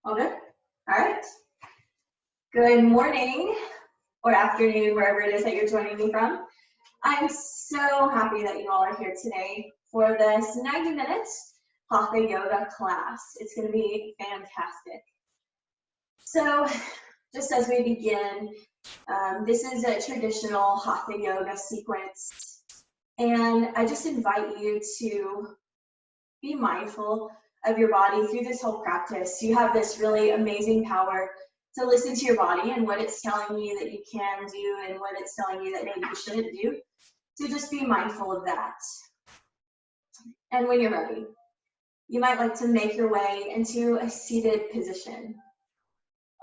All good? All right. Good morning or afternoon, wherever it is that you're joining me from. I'm so happy that you all are here today for this 90-minute Hatha Yoga class. It's going to be fantastic. So just as we begin, this is a traditional Hatha Yoga sequence, and I just invite you to be mindful of your body through this whole practice. You have this really amazing power to listen to your body and what it's telling you that you can do and what it's telling you that maybe you shouldn't do. So just be mindful of that. And when you're ready, you might like to make your way into a seated position,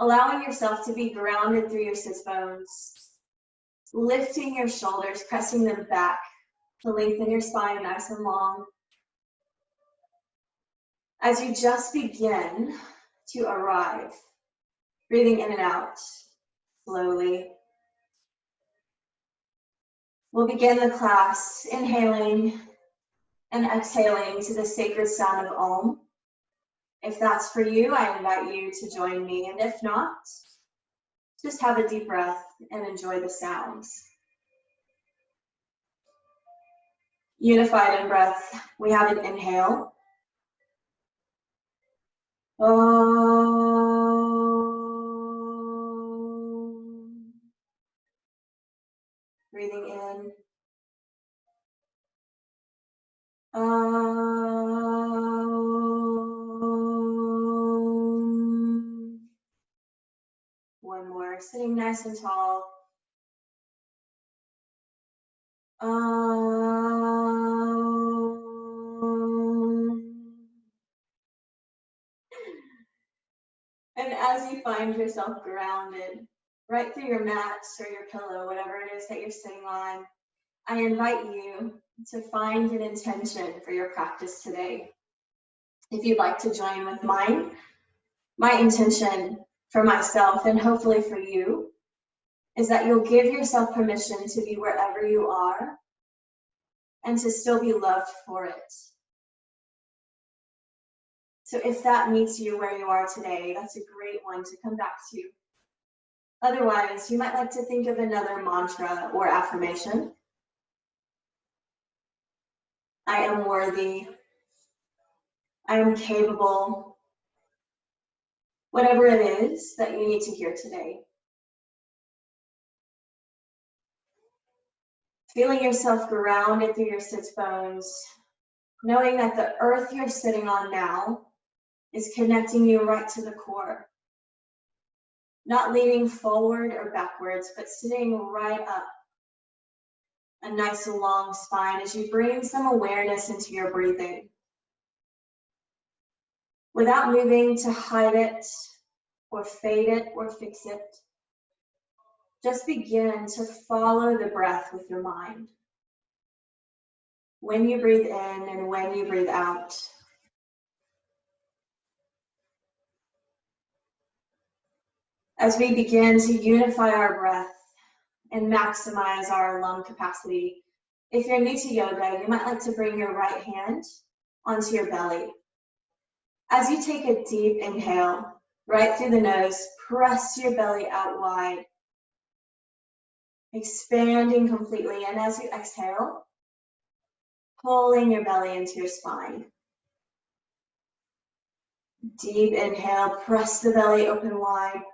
allowing yourself to be grounded through your sits bones, lifting your shoulders, pressing them back to lengthen your spine nice and long. As you just begin to arrive, breathing in and out slowly. We'll begin the class inhaling and exhaling to the sacred sound of Om. If that's for you, I invite you to join me, and if not, just have a deep breath and enjoy the sounds. Unified in breath, we have an inhale. Om. Breathing in. Om. One more, sitting nice and tall. And as you find yourself grounded, right through your mat or your pillow, whatever it is that you're sitting on, I invite you to find an intention for your practice today. If you'd like to join with mine, my intention for myself and hopefully for you is that you'll give yourself permission to be wherever you are and to still be loved for it. So if that meets you where you are today, that's a great one to come back to. Otherwise, you might like to think of another mantra or affirmation. I am worthy. I am capable. Whatever it is that you need to hear today. Feeling yourself grounded through your sits bones, knowing that the earth you're sitting on now is connecting you right to the core. Not leaning forward or backwards, but sitting right up. A nice long spine as you bring some awareness into your breathing. Without moving to hide it or fade it or fix it. Just begin to follow the breath with your mind. When you breathe in and when you breathe out. As we begin to unify our breath and maximize our lung capacity, if you're new to yoga, you might like to bring your right hand onto your belly. As you take a deep inhale, right through the nose, press your belly out wide, expanding completely. And as you exhale, pulling your belly into your spine. Deep inhale, press the belly open wide.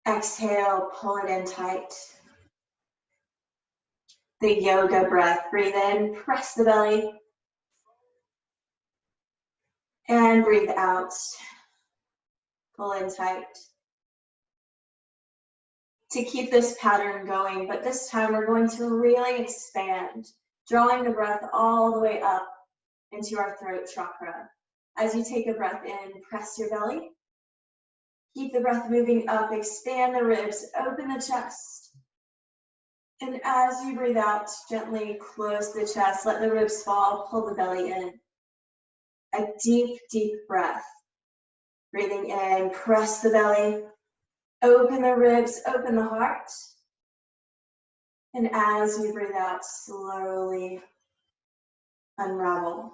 Exhale, pull it in tight. The yoga breath, breathe in, press the belly. And breathe out, pull in tight. To keep this pattern going, but this time we're going to really expand, drawing the breath all the way up into our throat chakra. As you take a breath in, press your belly. Keep the breath moving up, expand the ribs, open the chest. And as you breathe out, gently close the chest, let the ribs fall, pull the belly in. A deep, deep breath. Breathing in, press the belly, open the ribs, open the heart. And as you breathe out, slowly unravel.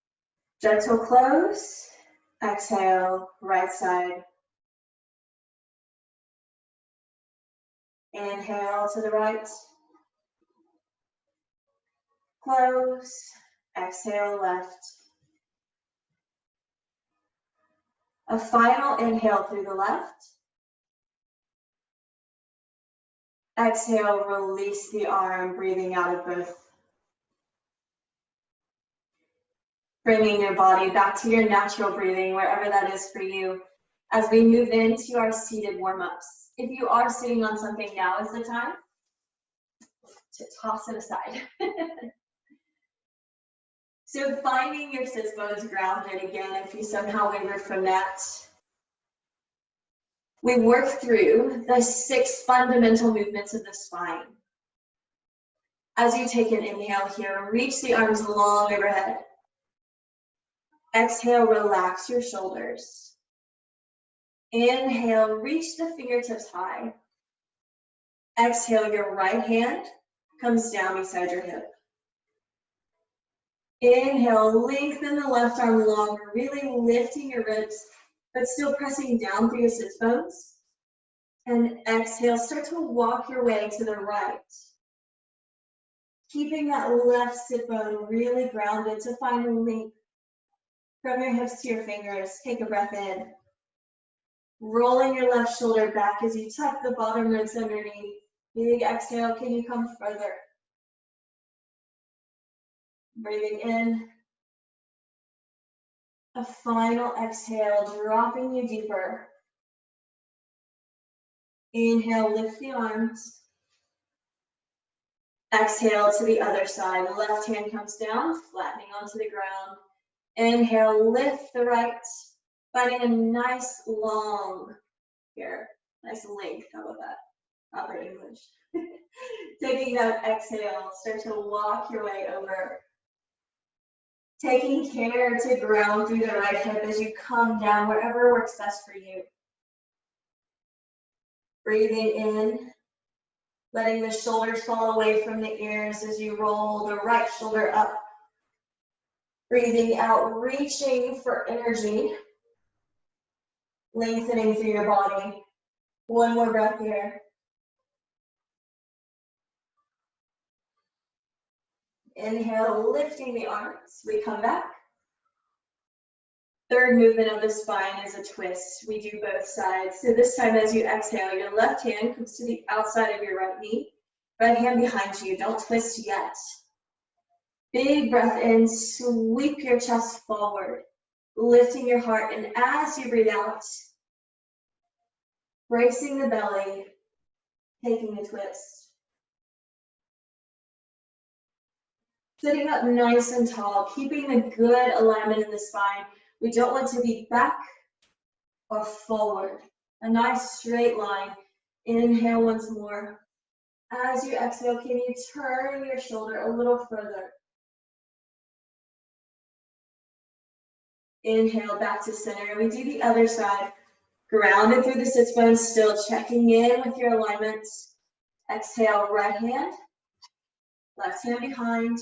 Gentle close. Exhale, right side. Inhale to the right. Close. Exhale, left. A final inhale through the left. Exhale, release the arm, breathing out of both. Bringing your body back to your natural breathing, wherever that is for you, as we move into our seated warm-ups. If you are sitting on something, now is the time to toss it aside. So finding your sits bones grounded again, if you somehow waver from that. We work through the 6 fundamental movements of the spine. As you take an inhale here, reach the arms long overhead. Exhale, relax your shoulders. Inhale, reach the fingertips high. Exhale, your right hand comes down beside your hip. Inhale, lengthen the left arm longer, really lifting your ribs, but still pressing down through your sits bones. And exhale, start to walk your way to the right. Keeping that left sit bone really grounded to find a length from your hips to your fingers. Take a breath in. Rolling your left shoulder back as you tuck the bottom ribs underneath. Big exhale, can you come further? Breathing in. A final exhale, dropping you deeper. Inhale, lift the arms. Exhale to the other side. Left hand comes down, flattening onto the ground. Inhale, lift the right. Finding a nice long here. Nice length, how about that? Proper English. Taking that exhale, start to walk your way over. Taking care to ground through the right hip as you come down, wherever works best for you. Breathing in, letting the shoulders fall away from the ears as you roll the right shoulder up. Breathing out, reaching for energy, lengthening through your body. One more breath here. Inhale, lifting the arms. We come back. Third movement of the spine is a twist. We do both sides. So this time as you exhale, your left hand comes to the outside of your right knee. Right hand behind you. Don't twist yet. Big breath in, sweep your chest forward, lifting your heart. And as you breathe out, bracing the belly, taking the twist. Sitting up nice and tall, keeping the good alignment in the spine. We don't want to be back or forward. A nice straight line. Inhale once more. As you exhale, can you turn your shoulder a little further? Inhale, back to center. We do the other side. Grounded through the sits bones, still checking in with your alignment. Exhale, right hand. Left hand behind.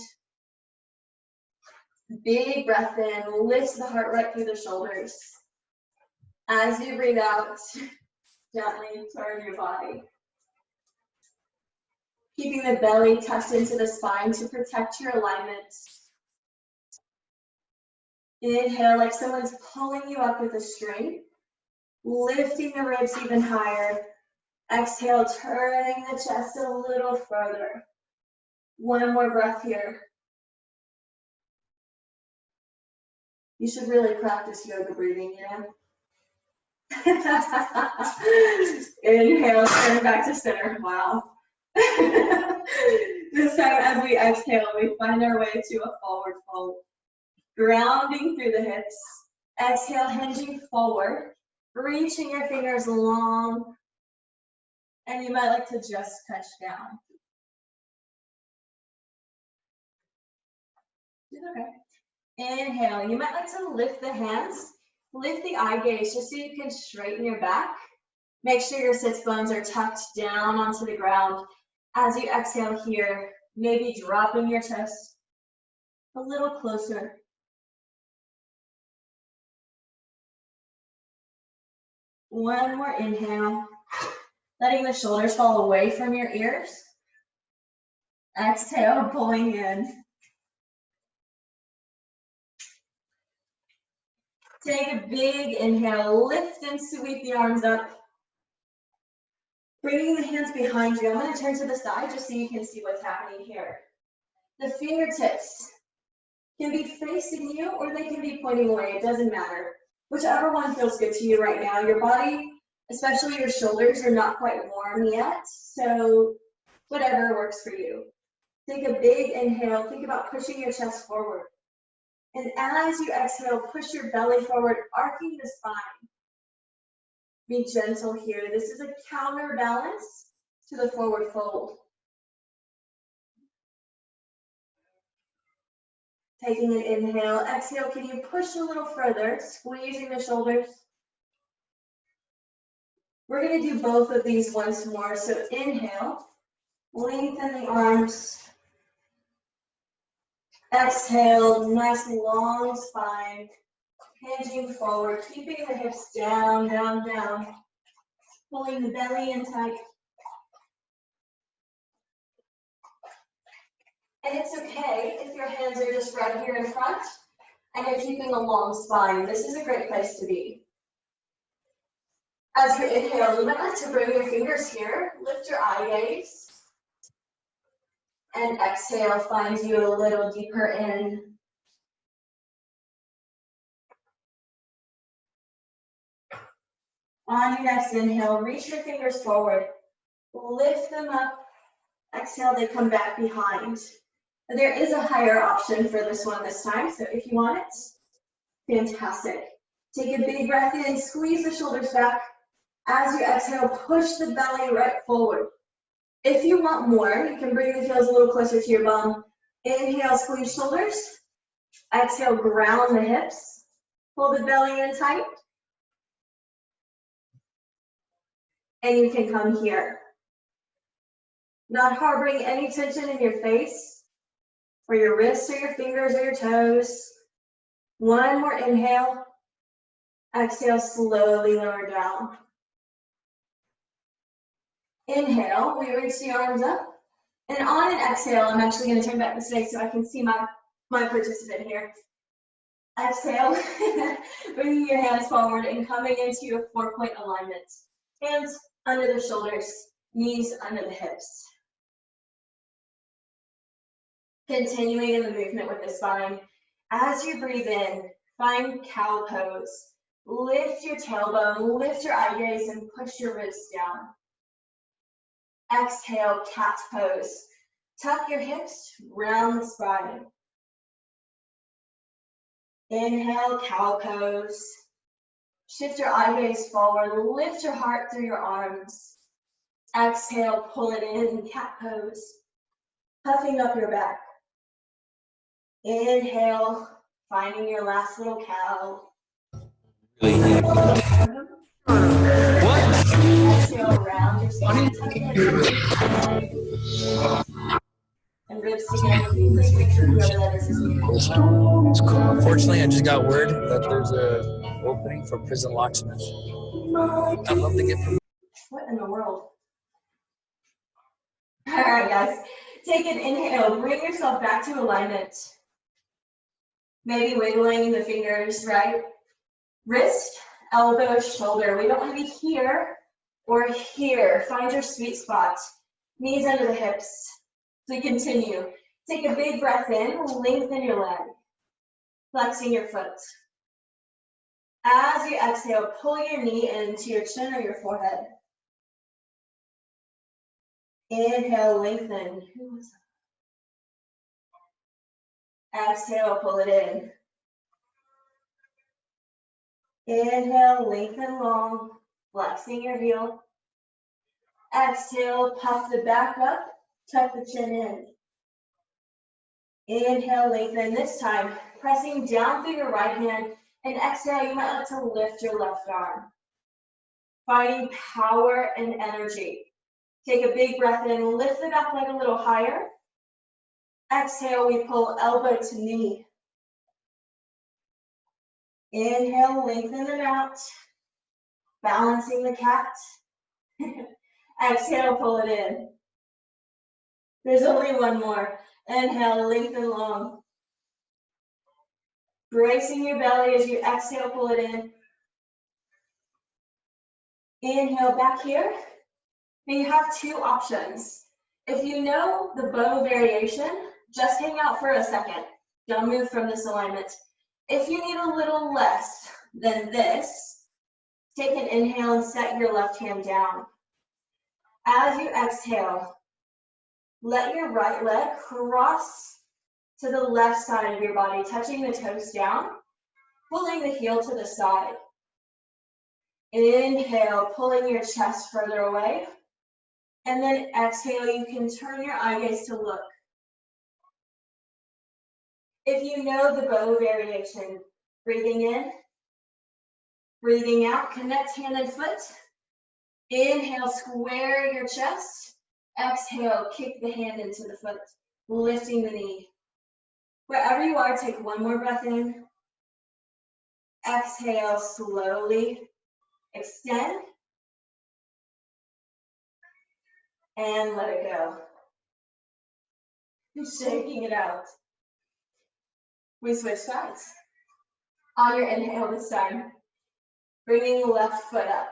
Big breath in, lift the heart right through the shoulders. As you breathe out, gently turn your body. Keeping the belly tucked into the spine to protect your alignment. Inhale like someone's pulling you up with a string. Lifting the ribs even higher. Exhale, turning the chest a little further. One more breath here. You should really practice yoga breathing, you know? Inhale, turn back to center. Wow. This time as we exhale, we find our way to a forward fold. Grounding through the hips. Exhale, hinging forward. Reaching your fingers long. And you might like to just touch down. Okay. Inhale, you might like to lift the hands, lift the eye gaze just so you can straighten your back. Make sure your sits bones are tucked down onto the ground. As you exhale here, maybe dropping your chest a little closer. One more inhale, letting the shoulders fall away from your ears. Exhale, pulling in. Take a big inhale, lift and sweep the arms up. Bringing the hands behind you. I'm going to turn to the side just so you can see what's happening here. The fingertips can be facing you or they can be pointing away. It doesn't matter. Whichever one feels good to you right now. Your body, especially your shoulders, are not quite warm yet. So whatever works for you. Take a big inhale. Think about pushing your chest forward. And as you exhale, push your belly forward, arcing the spine. Be gentle here. This is a counterbalance to the forward fold. Taking an inhale, exhale, can you push a little further, squeezing the shoulders? We're going to do both of these once more. So inhale, lengthen the arms. Exhale, nice long spine, hinging forward, keeping the hips down, down, down. Pulling the belly in tight. And it's okay if your hands are just right here in front and you're keeping a long spine. This is a great place to be. As you inhale, you might like to bring your fingers here, lift your eye gaze. And exhale, finds you a little deeper in. On your next inhale, reach your fingers forward. Lift them up. Exhale, they come back behind. There is a higher option for this one this time, so if you want it, fantastic. Take a big breath in, squeeze the shoulders back. As you exhale, push the belly right forward. If you want more, you can bring the heels a little closer to your bum. Inhale, squeeze shoulders. Exhale, ground the hips. Pull the belly in tight. And you can come here. Not harboring any tension in your face, or your wrists, or your fingers, or your toes. One more inhale. Exhale, slowly lower down. Inhale, we reach the arms up. And on an exhale, I'm actually going to turn back this way so I can see my participant here. Exhale, bringing your hands forward and coming into a 4-point alignment. Hands under the shoulders, knees under the hips. Continuing in the movement with the spine. As you breathe in, find cow pose. Lift your tailbone, lift your eye gaze, and push your ribs down. Exhale, cat pose. Tuck your hips, round the spine. Inhale, cow pose. Shift your eye gaze forward, lift your heart through your arms. Exhale, pull it in, cat pose. Puffing up your back. Inhale, finding your last little cow. What? Exhale, round your spine. And ribs together. Please make sure whoever that is moving. Unfortunately, I just got word that there's an opening for prison locksmith. I'd love to get promoted. What in the world? All right, guys. Take an inhale. Bring yourself back to alignment. Maybe wiggling the fingers, right? Wrist, elbow, shoulder. We don't want to be here or here. Find your sweet spot. Knees under the hips. So we continue. Take a big breath in. Lengthen your leg. Flexing your foot. As you exhale, pull your knee into your chin or your forehead. Inhale, lengthen. Exhale, pull it in. Inhale, lengthen long, flexing your heel. Exhale, puff the back up, tuck the chin in. Inhale, lengthen. This time, pressing down through your right hand. And exhale, you might like to lift your left arm. Finding power and energy. Take a big breath in, lift the back leg a little higher. Exhale, we pull elbow to knee. Inhale, lengthen it out. Balancing the cat. Exhale, pull it in. There's only one more. Inhale, lengthen long. Bracing your belly as you exhale, pull it in. Inhale, back here. Now you have two options. If you know the bow variation, just hang out for a second. Don't move from this alignment. If you need a little less than this, take an inhale and set your left hand down. As you exhale, let your right leg cross to the left side of your body, touching the toes down, pulling the heel to the side. Inhale, pulling your chest further away. And then exhale, you can turn your eye gaze to look. If you know the bow variation, breathing in, breathing out, connect hand and foot. Inhale, square your chest. Exhale, kick the hand into the foot, lifting the knee. Wherever you are, take one more breath in. Exhale, slowly extend. And let it go. Shaking it out. We switch sides. On your inhale this time, bringing the left foot up.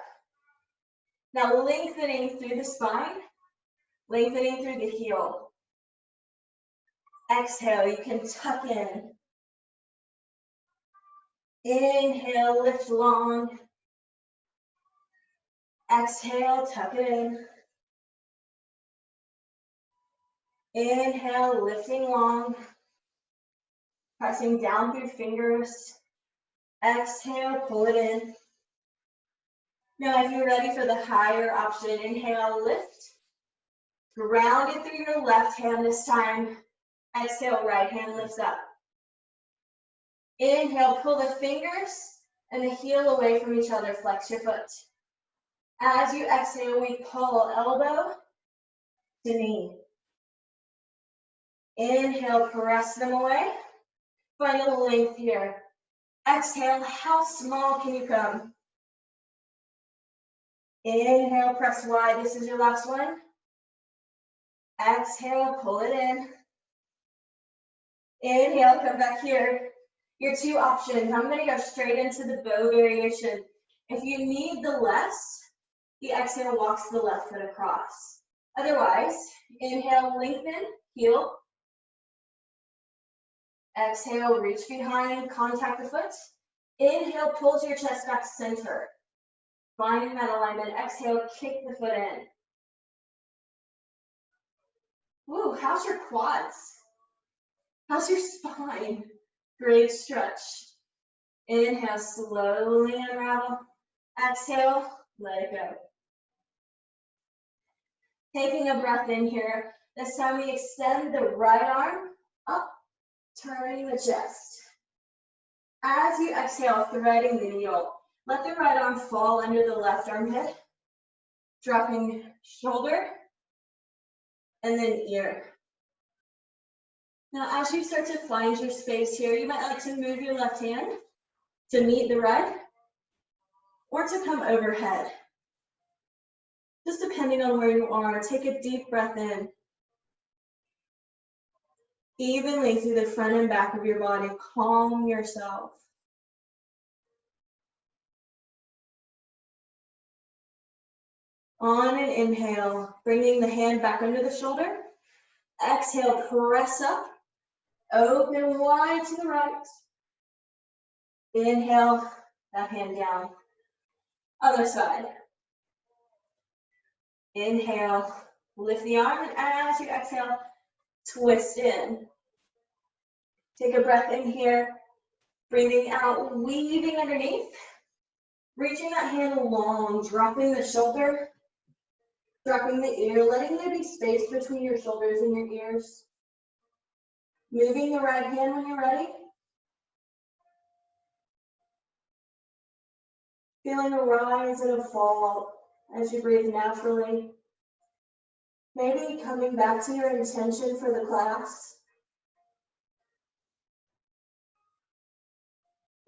Now lengthening through the spine, lengthening through the heel. Exhale, you can tuck in. Inhale, lift long. Exhale, tuck it in. Inhale, lifting long. Pressing down through fingers. Exhale, pull it in. Now, if you're ready for the higher option, inhale, lift. Ground it through your left hand this time. Exhale, right hand lifts up. Inhale, pull the fingers and the heel away from each other. Flex your foot. As you exhale, we pull elbow to knee. Inhale, press them away. Find a length here. Exhale, how small can you come? Inhale, press wide. This is your last one. Exhale, pull it in. Inhale, come back here. Your two options. I'm going to go straight into the bow variation. If you need the less, the exhale walks the left foot across. Otherwise, inhale, lengthen, heel. Exhale, reach behind, contact the foot. Inhale, pulls your chest back center. Finding that alignment. Exhale, kick the foot in. Woo, how's your quads? How's your spine? Great stretch. Inhale, slowly unravel. Exhale, let it go. Taking a breath in here. This time we extend the right arm up, turning the chest. As you exhale, threading the needle, let the right arm fall under the left armpit, dropping shoulder, and then ear. Now, as you start to find your space here, you might like to move your left hand to meet the right, or to come overhead. Just depending on where you are, take a deep breath in. Evenly through the front and back of your body, calm yourself. On an inhale, bringing the hand back under the shoulder. Exhale, press up, open wide to the right. Inhale, that hand down. Other side. Inhale, lift the arm, and as you exhale, twist in. Take a breath in here, breathing out, weaving underneath. Reaching that hand long, dropping the shoulder, dropping the ear, letting there be space between your shoulders and your ears. Moving the right hand when you're ready. Feeling a rise and a fall as you breathe naturally. Maybe coming back to your intention for the class.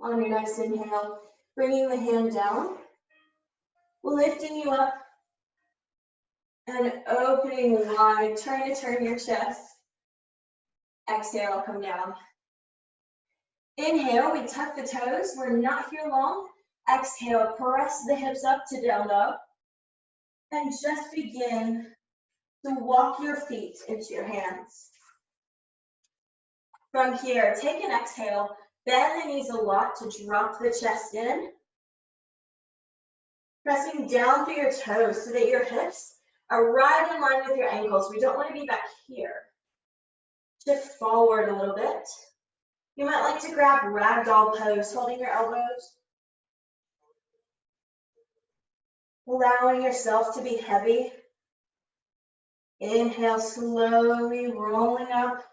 On your next inhale, bringing the hand down. lifting you up and opening wide. Trying to turn your chest. Exhale, come down. Inhale, we tuck the toes. We're not here long. Exhale, press the hips up to down dog. And just begin to walk your feet into your hands. From here, take an exhale. Bend the knees a lot to drop the chest in. Pressing down through your toes so that your hips are right in line with your ankles. We don't want to be back here. Shift forward a little bit. You might like to grab ragdoll pose, holding your elbows. Allowing yourself to be heavy. Inhale, slowly rolling up.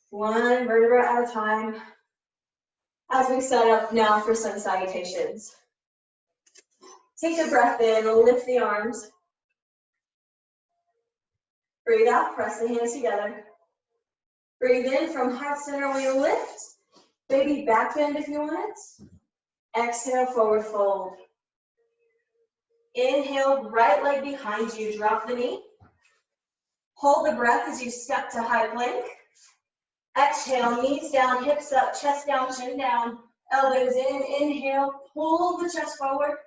One vertebra at a time. As we set up now for some salutations. Take a breath in, lift the arms. Breathe out, press the hands together. Breathe in from heart center, we lift. Baby back bend if you want it. Exhale, forward fold. Inhale, right leg behind you, drop the knee. Hold the breath as you step to high plank. Exhale, knees down, hips up, chest down, chin down, elbows in. Inhale, pull the chest forward,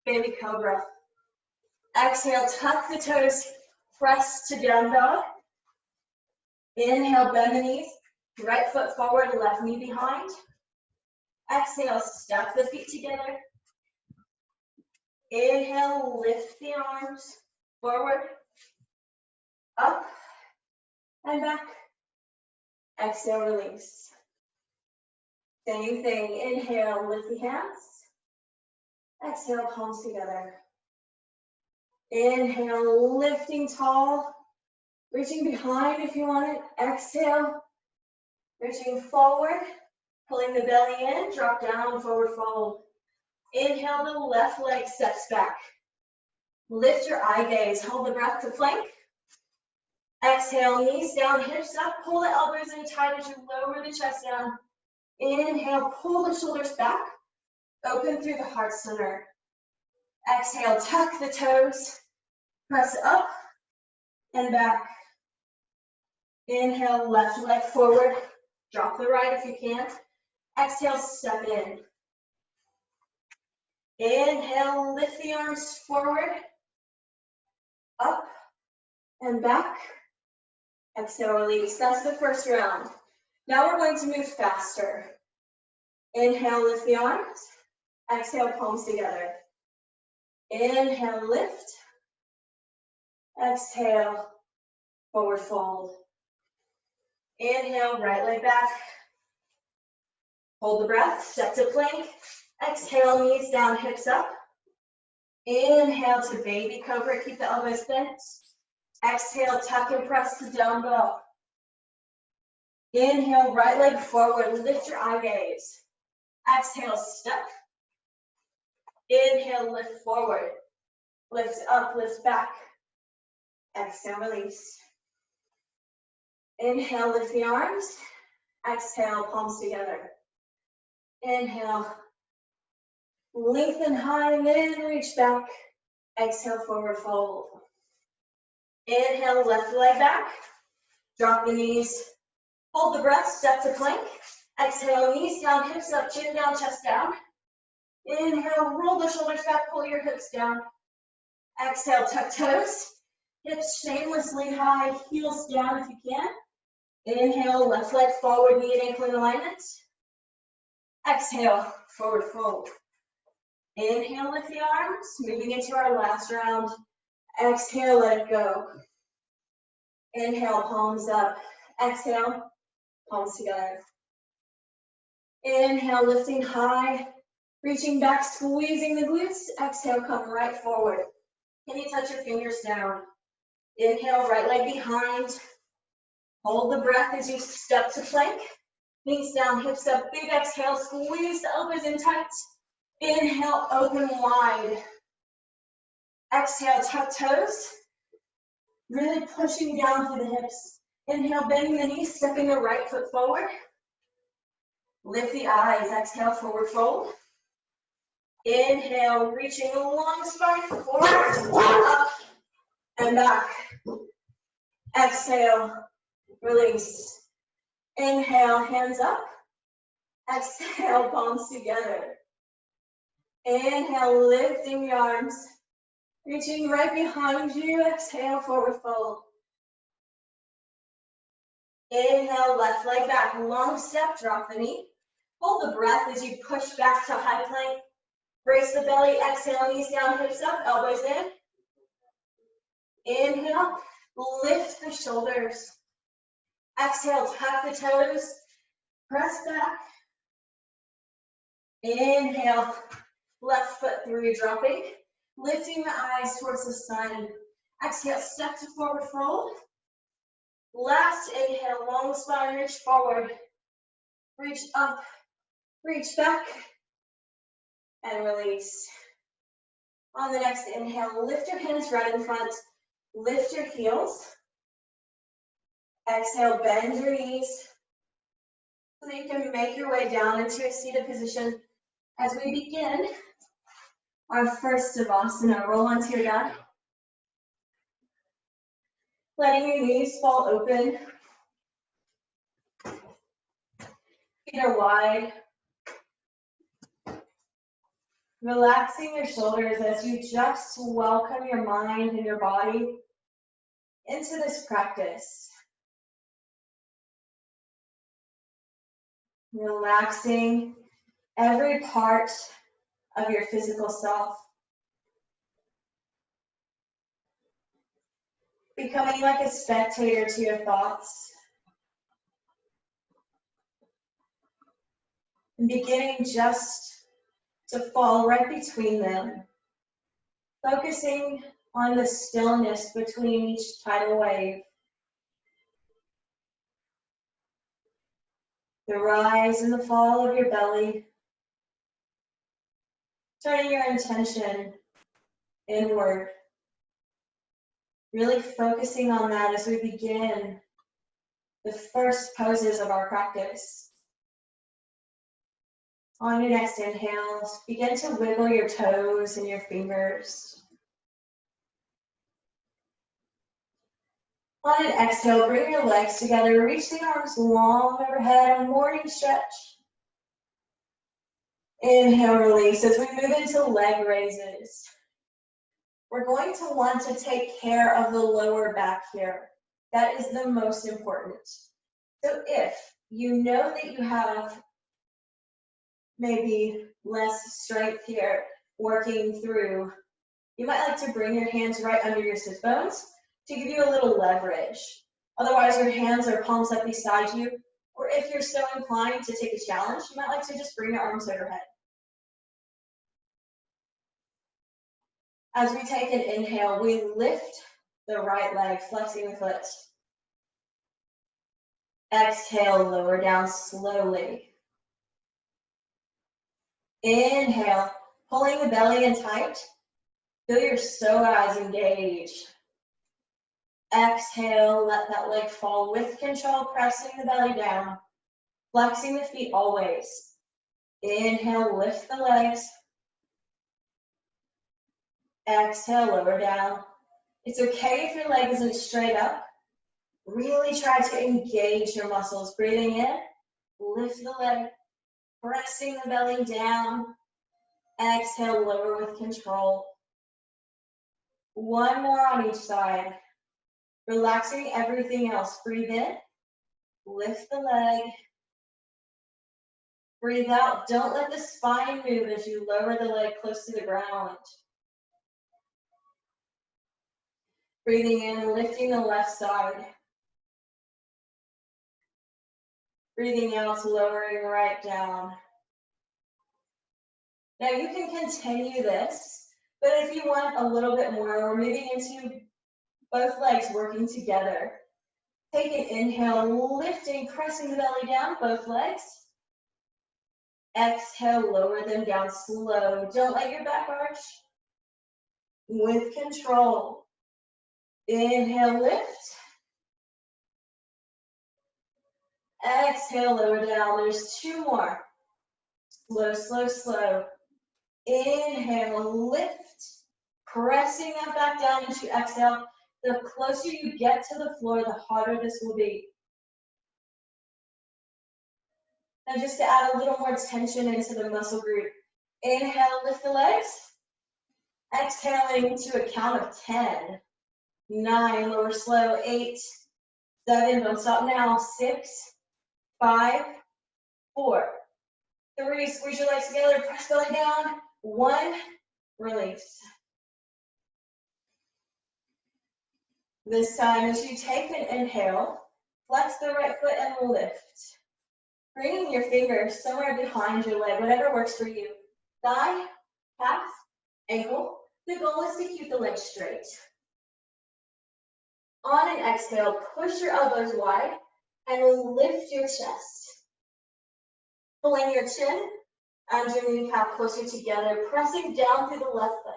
baby cobra. Exhale, tuck the toes, press to down dog. Inhale, bend the knees, right foot forward, left knee behind. Exhale, step the feet together. Inhale, lift the arms forward, up, and back. Exhale, release. Same thing, inhale, lift the hands. Exhale, palms together. Inhale, lifting tall, reaching behind if you want it. Exhale, reaching forward, pulling the belly in, drop down, forward fold. Inhale, the left leg steps back. Lift your eye gaze, hold the breath to plank. Exhale, knees down, hips up, pull the elbows in tight as you lower the chest down. Inhale, pull the shoulders back, open through the heart center. Exhale, tuck the toes, press up and back. Inhale, left leg forward, drop the right if you can. Exhale, step in. Inhale, lift the arms forward, up and back. Exhale, release. That's the first round. Now we're going to move faster. Inhale, lift the arms. Exhale, palms together. Inhale, lift. Exhale, forward fold. Inhale, right leg back. Hold the breath, step to plank. Exhale, knees down, hips up. Inhale to baby cobra, keep the elbows bent. Exhale, tuck and press to down dog. Inhale, right leg forward, lift your eye gaze. Exhale, step. Inhale, lift forward. Lift up, lift back. Exhale, release. Inhale, lift the arms. Exhale, palms together. Inhale, lengthen high and then reach back. Exhale, forward fold. Inhale, left leg back. Drop the knees. Hold the breath, step to plank. Exhale, knees down, hips up, chin down, chest down. Inhale, roll the shoulders back, pull your hips down. Exhale, tuck toes. Hips shamelessly high, heels down if you can. Inhale, left leg forward, knee and ankle in alignment. Exhale, forward fold. Inhale, lift the arms, moving into our last round. Exhale, let it go. Inhale, palms up. Exhale, palms together. Inhale, lifting high, reaching back, squeezing the glutes. Exhale, come right forward. Can you touch your fingers down? Inhale, right leg behind. Hold the breath as you step to plank. Knees down, hips up, big exhale, squeeze the elbows in tight. Inhale, open wide. Exhale, tuck toes. Really pushing down through the hips. Inhale, bending the knees, stepping the right foot forward. Lift the eyes, exhale, forward fold. Inhale, reaching a long spine forward, up and back. Exhale, release. Inhale, hands up. Exhale, palms together. Inhale, lifting the arms, reaching right behind you. Exhale, forward fold. Inhale, left leg back, long step, drop the knee. Hold the breath as you push back to high plank. Brace the belly, exhale, knees down, hips up, elbows in. Inhale, lift the shoulders. Exhale, tuck the toes, press back. Inhale, left foot through, dropping. Lifting the eyes towards the sun. Exhale, step to forward fold. Last inhale, long spine, reach forward. Reach up, reach back, and release. On the next inhale, lift your hands right in front. Lift your heels. Exhale, bend your knees. So that you can make your way down into a seated position as we begin our first Savasana. Roll onto your back. Letting your knees fall open. Feet are wide. Relaxing your shoulders as you just welcome your mind and your body into this practice. Relaxing every part of your physical self. Becoming like a spectator to your thoughts. And beginning just to fall right between them. Focusing on the stillness between each tidal wave. The rise and the fall of your belly. Turning your intention inward. Really focusing on that as we begin the first poses of our practice. On your next inhale, begin to wiggle your toes and your fingers. On an exhale, bring your legs together, reach the arms long overhead, a morning stretch. Inhale, release as we move into leg raises. We're going to want to take care of the lower back here. That is the most important. So if you know that you have maybe less strength here working through, you might like to bring your hands right under your sit bones to give you a little leverage. Otherwise, your hands are palms up beside you. Or if you're so inclined to take a challenge, you might like to just bring your arms overhead. As we take an inhale, we lift the right leg, flexing the foot. Exhale, lower down slowly. Inhale, pulling the belly in tight. Feel your psoas engage. Exhale, let that leg fall with control, pressing the belly down. Flexing the feet always. Inhale, lift the legs. Exhale, lower down. It's okay if your leg isn't straight up. Really try to engage your muscles. Breathing in, lift the leg, pressing the belly down. Exhale, lower with control. One more on each side. Relaxing everything else. Breathe in, lift the leg. Breathe out. Don't let the spine move as you lower the leg close to the ground. Breathing in, lifting the left side. Breathing out, lowering right down. Now you can continue this, but if you want a little bit more, we're moving into both legs working together. Take an inhale, lifting, pressing the belly down, both legs. Exhale, lower them down slow. Don't let your back arch. With control. Inhale, lift. Exhale, lower down. There's two more. Slow, slow, slow. Inhale, lift, pressing that back down into exhale. The closer you get to the floor, the harder this will be. Now just to add a little more tension into the muscle group. Inhale, lift the legs. Exhaling to a count of 10. 9, lower slow, 8, 7, don't stop now, 6, 5, 4, 3, squeeze your legs together, press belly down, 1, release. This time, as you take an inhale, flex the right foot and lift. Bringing your fingers somewhere behind your leg, whatever works for you. Thigh, calf, ankle. The goal is to keep the legs straight. On an exhale, push your elbows wide and lift your chest. Pulling your chin and your kneecap closer together, pressing down through the left foot.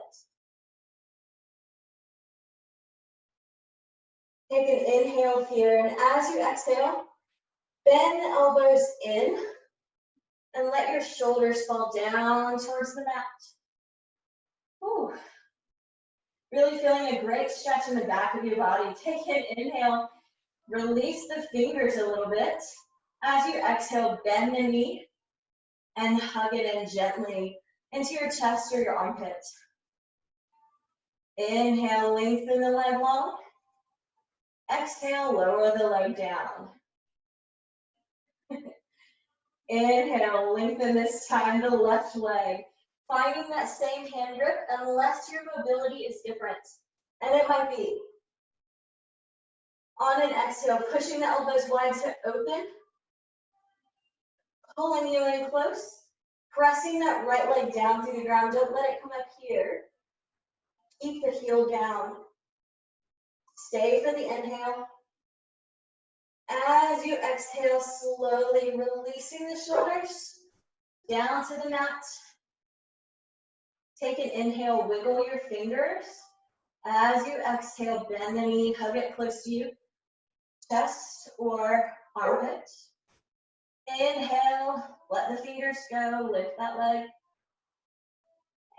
Take an inhale here, and as you exhale, bend the elbows in and let your shoulders fall down towards the mat. Ooh. Really feeling a great stretch in the back of your body. Take an inhale, release the fingers a little bit. As you exhale, bend the knee and hug it in gently into your chest or your armpit. Inhale, lengthen the leg long. Exhale, lower the leg down. Inhale, lengthen this time the left leg. Finding that same hand grip unless your mobility is different. And it might be. On an exhale, pushing the elbows wide to open. Pulling you in close. Pressing that right leg down through the ground. Don't let it come up here. Keep the heel down. Stay for the inhale. As you exhale, slowly releasing the shoulders down to the mat. Take an inhale, wiggle your fingers. As you exhale, bend the knee, hug it close to you, chest or armpit. Inhale, let the fingers go, lift that leg.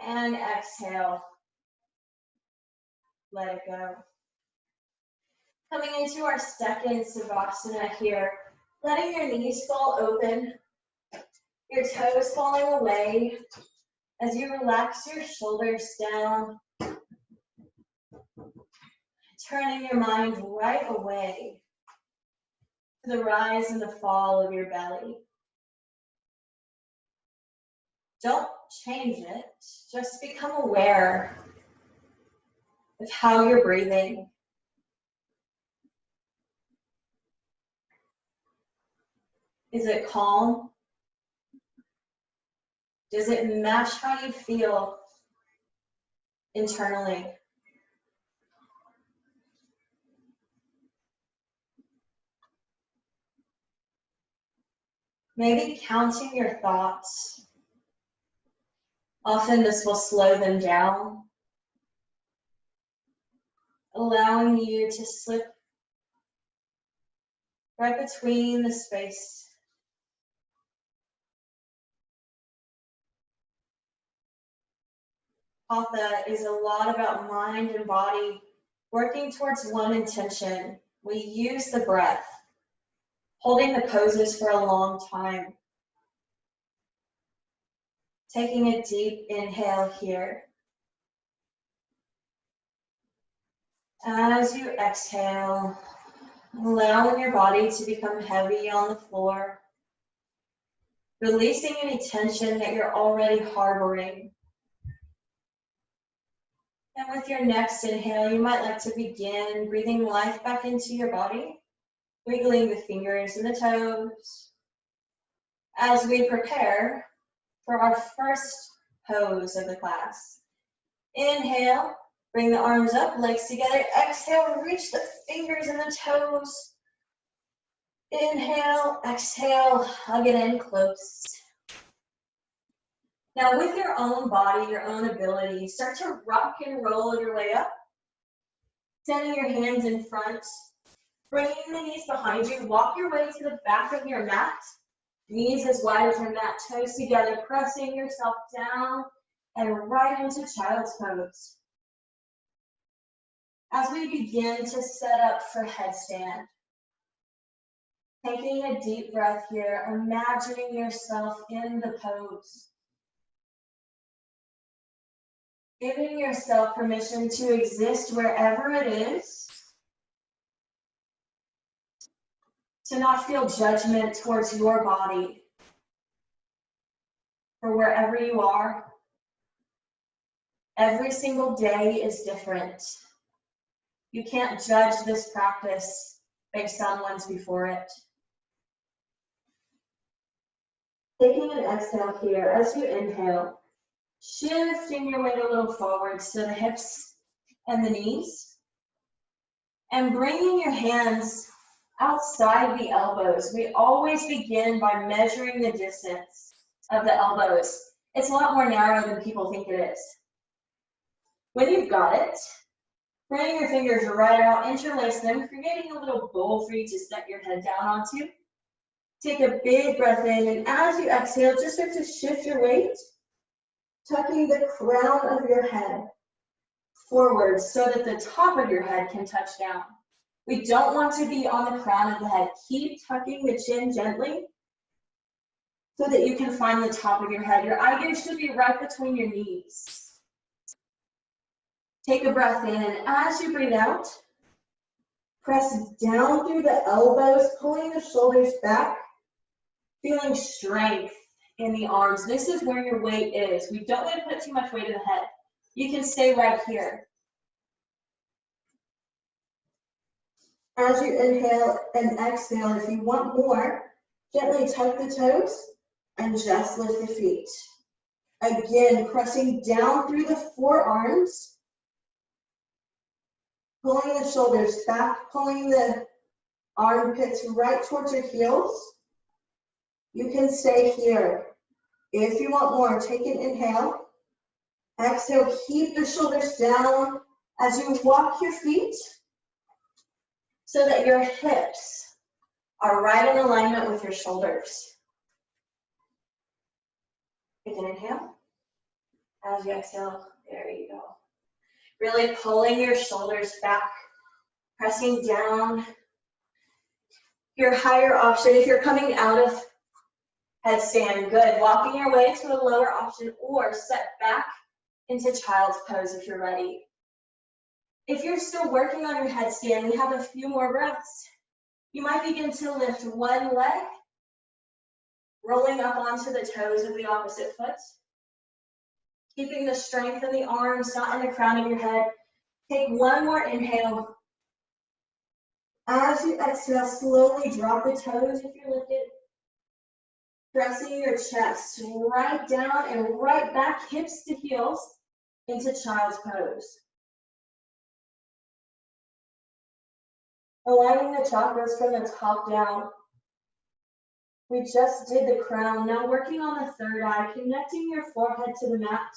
And exhale, let it go. Coming into our second Savasana here, letting your knees fall open, your toes falling away as you relax your shoulders down, turning your mind right away to the rise and the fall of your belly. Don't change it, just become aware of how you're breathing. Is it calm? Does it match how you feel internally? Maybe counting your thoughts. Often this will slow them down, allowing you to slip right between the space. Hatha is a lot about mind and body working towards one intention. We use the breath, holding the poses for a long time. Taking a deep inhale here. As you exhale, allowing your body to become heavy on the floor, releasing any tension that you're already harboring. And with your next inhale, you might like to begin breathing life back into your body, wiggling the fingers and the toes as we prepare for our first pose of the class. Inhale, bring the arms up, legs together. Exhale, reach the fingers and the toes. Inhale, exhale, hug it in close. Now with your own body, your own ability, start to rock and roll your way up. Sending your hands in front, bringing the knees behind you. Walk your way to the back of your mat. Knees as wide as your mat, toes together, pressing yourself down and right into child's pose. As we begin to set up for headstand, taking a deep breath here, imagining yourself in the pose. Giving yourself permission to exist wherever it is, to not feel judgment towards your body or wherever you are. Every single day is different. You can't judge this practice based on ones before it. Taking an exhale here as you inhale, shifting your weight a little forward to the hips and the knees, and bringing your hands outside the elbows. We always begin by measuring the distance of the elbows. It's a lot more narrow than people think it is. When you've got it, bring your fingers right out, interlace them, creating a little bowl for you to set your head down onto. Take a big breath in, and as you exhale, just start to shift your weight, tucking the crown of your head forward so that the top of your head can touch down. We don't want to be on the crown of the head. Keep tucking the chin gently so that you can find the top of your head. Your eye gaze should be right between your knees. Take a breath in, and as you breathe out, press down through the elbows, pulling the shoulders back, feeling strength in the arms. This is where your weight is. We don't want to put too much weight in the head. You can stay right here. As you inhale and exhale, if you want more, gently tuck the toes and just lift the feet. Again, pressing down through the forearms, pulling the shoulders back, pulling the armpits right towards your heels. You can stay here. If you want more, take an inhale. Exhale, keep the shoulders down as you walk your feet so that your hips are right in alignment with your shoulders. Take an inhale. As you exhale, there you go. Really pulling your shoulders back, pressing down. Your higher option, if you're coming out of headstand, good. Walking your way to a lower option or set back into child's pose if you're ready. If you're still working on your headstand, we have a few more breaths. You might begin to lift one leg, rolling up onto the toes of the opposite foot. Keeping the strength in the arms, not in the crown of your head. Take one more inhale. As you exhale, slowly drop the toes if you're lifted. Pressing your chest right down and right back, hips to heels, into child's pose. Aligning the chakras from the top down. We just did the crown. Now working on the third eye, connecting your forehead to the mat.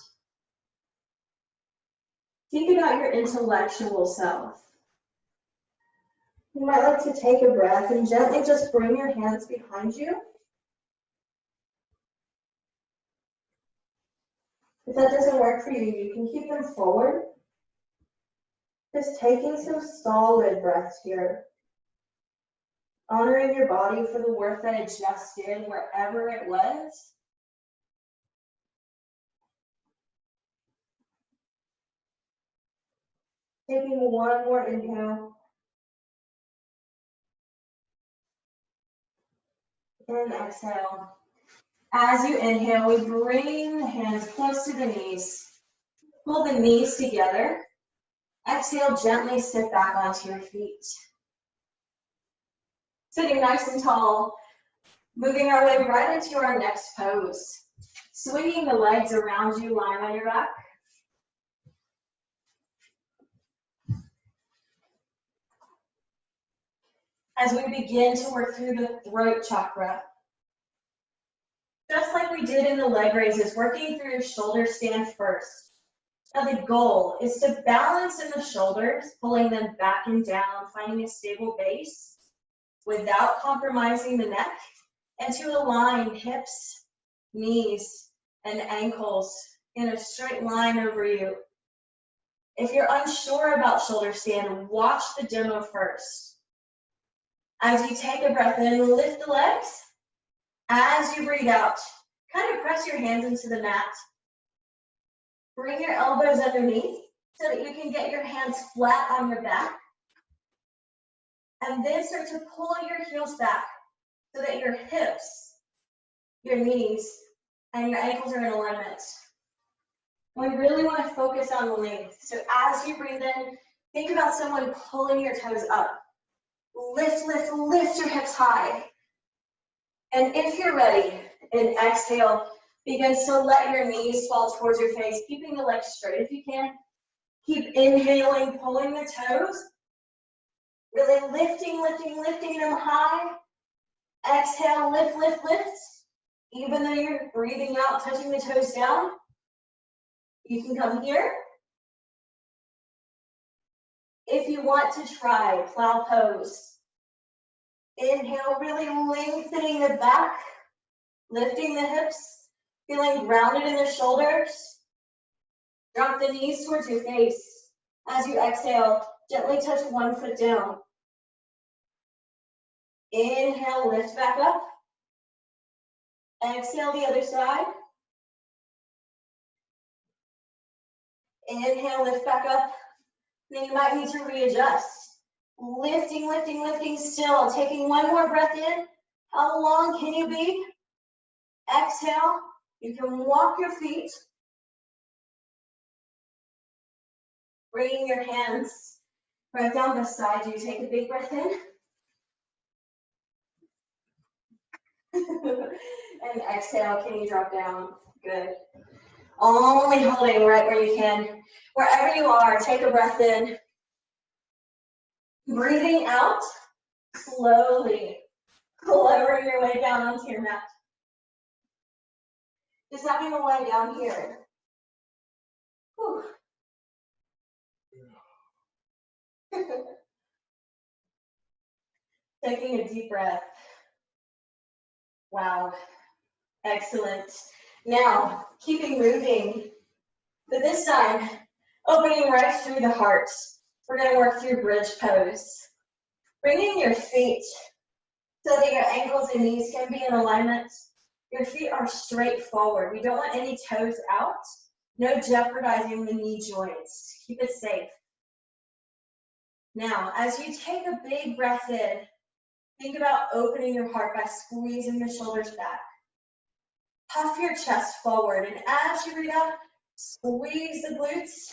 Think about your intellectual self. You might like to take a breath and gently just bring your hands behind you. If that doesn't work for you, you can keep them forward. Just taking some solid breaths here. Honoring your body for the work that it just did, wherever it was. Taking one more inhale. And exhale. As you inhale, we bring the hands close to the knees. Pull the knees together. Exhale, gently sit back onto your feet. Sitting nice and tall, moving our way right into our next pose. Swinging the legs around you, lying on your back. As we begin to work through the throat chakra. Just like we did in the leg raises, working through your shoulder stand first. Now the goal is to balance in the shoulders, pulling them back and down, finding a stable base without compromising the neck, and to align hips, knees, and ankles in a straight line over you. If you're unsure about shoulder stand, watch the demo first. As you take a breath in, lift the legs. As you breathe out, kind of press your hands into the mat. Bring your elbows underneath so that you can get your hands flat on your back. And then start to pull your heels back so that your hips, your knees, and your ankles are in alignment. We really want to focus on length. So as you breathe in, think about someone pulling your toes up. Lift, lift, lift your hips high. And if you're ready, and exhale, begin to let your knees fall towards your face, keeping the legs straight if you can. Keep inhaling, pulling the toes. Really lifting, lifting, lifting them high. Exhale, lift, lift, lift. Even though you're breathing out, touching the toes down, you can come here. If you want to try plow pose, inhale, really lengthening the back, lifting the hips, feeling grounded in the shoulders. Drop the knees towards your face. As you exhale, gently touch one foot down. Inhale, lift back up. Exhale the other side. Inhale, lift back up. Then you might need to readjust. Lifting, lifting, lifting still. Taking one more breath in. How long can you be? Exhale. You can walk your feet. Bringing your hands right down beside you. Take a big breath in. And exhale, can you drop down? Good. Only holding right where you can. Wherever you are, take a breath in. Breathing out, slowly lowering your way down onto your mat. Just having a lie down here. Whew. Taking a deep breath. Wow, excellent. Now, keeping moving, but this time, opening right through the heart. We're gonna work through bridge pose. Bringing your feet so that your ankles and knees can be in alignment. Your feet are straight forward. We don't want any toes out. No jeopardizing the knee joints. Keep it safe. Now, as you take a big breath in, think about opening your heart by squeezing the shoulders back. Puff your chest forward, and as you breathe out, squeeze the glutes,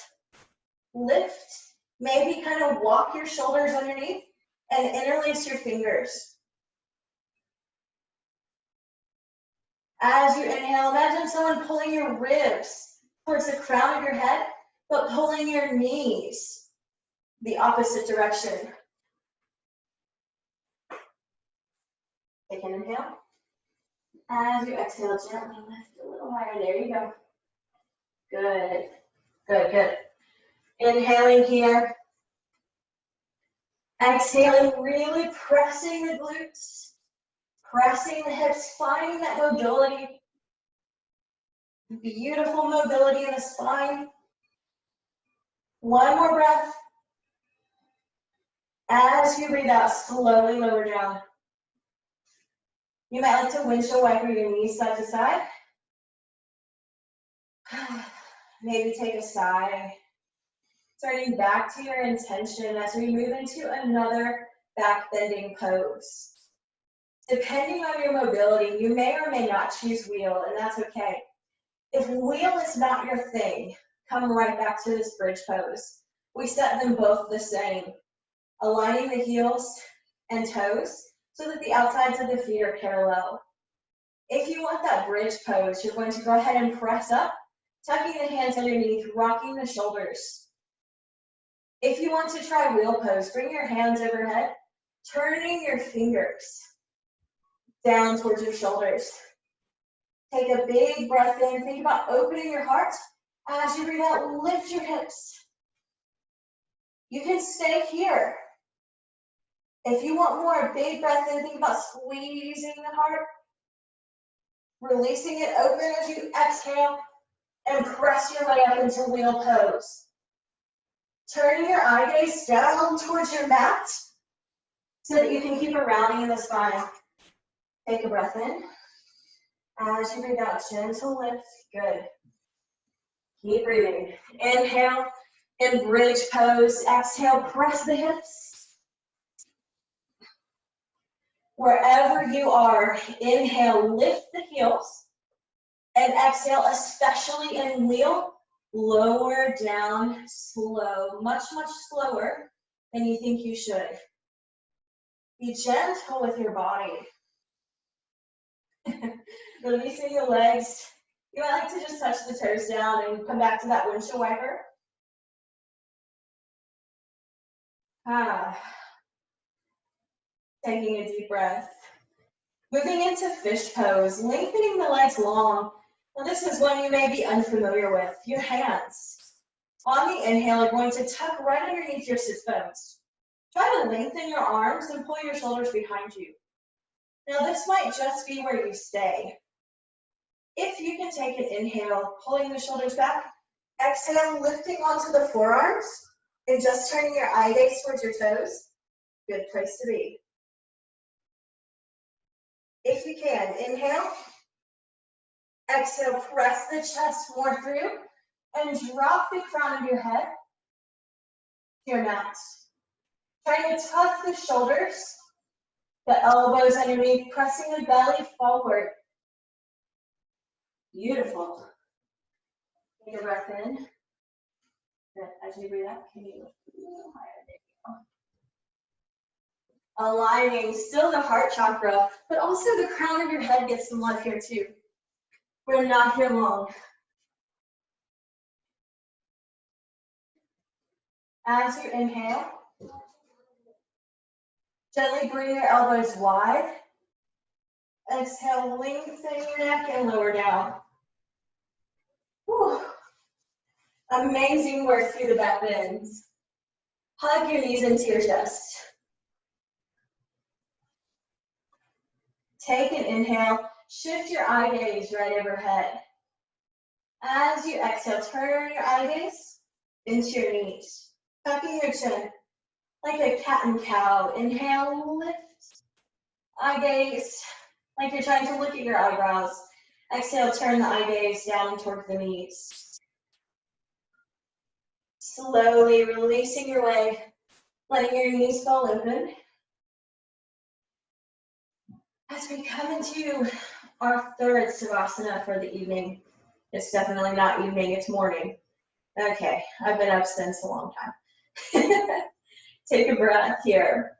lift, maybe kind of walk your shoulders underneath, and interlace your fingers. As you inhale, imagine someone pulling your ribs towards the crown of your head, but pulling your knees the opposite direction. Take an inhale. As you exhale, gently lift a little higher. There you go. Good, good, good. Inhaling here. Exhaling, really pressing the glutes, pressing the hips, finding that mobility. Beautiful mobility in the spine. One more breath. As you breathe out, slowly lower down. You might like to windshield wiper your knees side to side. Maybe take a sigh. Turning back to your intention as we move into another back bending pose. Depending on your mobility, you may or may not choose wheel, and that's okay. If wheel is not your thing, come right back to this bridge pose. We set them both the same, aligning the heels and toes so that the outsides of the feet are parallel. If you want that bridge pose, you're going to go ahead and press up, tucking the hands underneath, rocking the shoulders. If you want to try wheel pose, bring your hands overhead, turning your fingers down towards your shoulders. Take a big breath in. Think about opening your heart. As you breathe out, lift your hips. You can stay here. If you want more, a big breath in. Think about squeezing the heart. Releasing it open as you exhale. and press your way up into wheel pose. Turning your eye gaze down towards your mat so that you can keep a rounding in the spine. Take a breath in. As you breathe out, gentle lift. Good. Keep breathing. Inhale in bridge pose. Exhale, press the hips. Wherever you are, inhale, lift the heels. And exhale, especially in wheel, lower down slow, much, much slower than you think you should. Be gentle with your body. Releasing the legs. You might like to just touch the toes down and come back to that windshield wiper. Taking a deep breath. Moving into fish pose, lengthening the legs long. Now this is one you may be unfamiliar with. Your hands. On the inhale, you're going to tuck right underneath your sit bones. Try to lengthen your arms and pull your shoulders behind you. Now this might just be where you stay. If you can take an inhale, pulling the shoulders back, exhale, lifting onto the forearms, and just turning your eye gaze towards your toes. Good place to be. If you can, inhale, exhale, press the chest more through, and drop the crown of your head to your mat. Trying to tuck the shoulders, the elbows underneath, pressing the belly forward. Beautiful. Take a breath in. Good. As you breathe out, can you lift a little higher? There you go. Aligning still the heart chakra, but also the crown of your head gets some love here too. We're not here long. As you inhale, gently bring your elbows wide. Exhale, lengthen your neck and lower down. Whew. Amazing work through the back bends. Hug your knees into your chest. Take an inhale, shift your eye gaze right overhead. As you exhale, turn your eye gaze into your knees. Tucking your chin like a cat and cow. Inhale, lift. Eye gaze like you're trying to look at your eyebrows. Exhale, turn the eye gaze down towards the knees. Slowly releasing your way, letting your knees fall open. As we come into our third Savasana for the evening. It's definitely not evening, it's morning. Okay, I've been up since a long time. Take a breath here.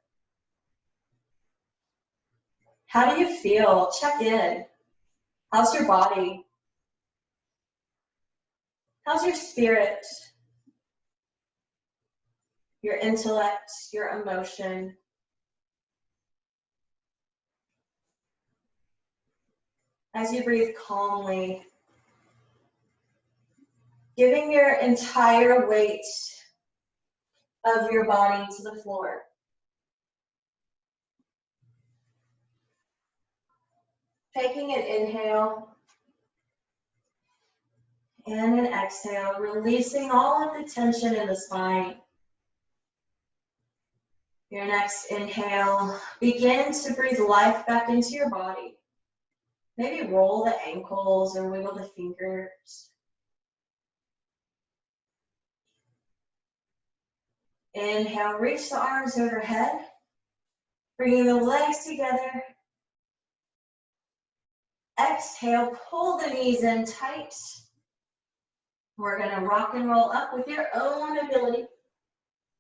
How do you feel? Check in. How's your body? How's your spirit? Your intellect, your emotion? As you breathe calmly, giving your entire weight of your body to the floor. Taking an inhale and an exhale, releasing all of the tension in the spine. Your next inhale, begin to breathe life back into your body. Maybe roll the ankles or wiggle the fingers. Inhale, reach the arms overhead, bringing the legs together. Exhale, pull the knees in tight. We're gonna rock and roll up with your own ability.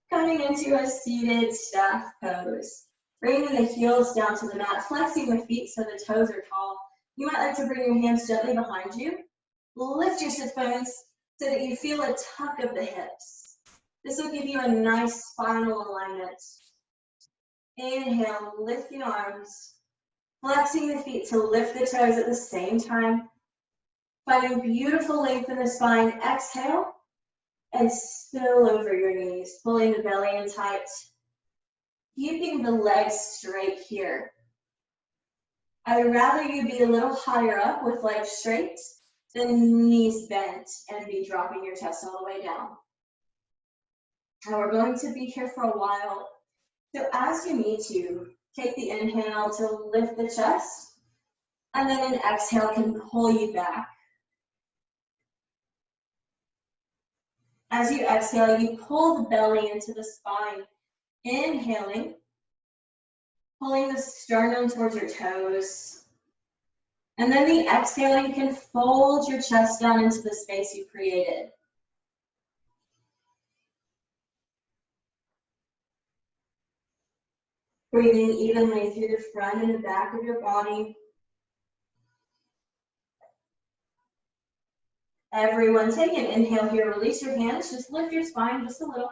Coming into a seated staff pose. Bringing the heels down to the mat, flexing the feet so the toes are tall. You might like to bring your hands gently behind you. Lift your sit bones so that you feel a tuck of the hips. This will give you a nice spinal alignment. Inhale, lift the arms. Flexing the feet to lift the toes at the same time. Finding beautiful length in the spine. Exhale and spill over your knees, pulling the belly in tight. Keeping the legs straight here. I'd rather you be a little higher up with legs straight the knees bent, and be dropping your chest all the way down. And we're going to be here for a while. So as you need to, take the inhale to lift the chest, and then an exhale can pull you back. As you exhale, you pull the belly into the spine, inhaling, pulling the sternum towards your toes. And then the exhale, you can fold your chest down into the space you created. Breathing evenly through the front and the back of your body. Everyone, take an inhale here, release your hands, just lift your spine just a little.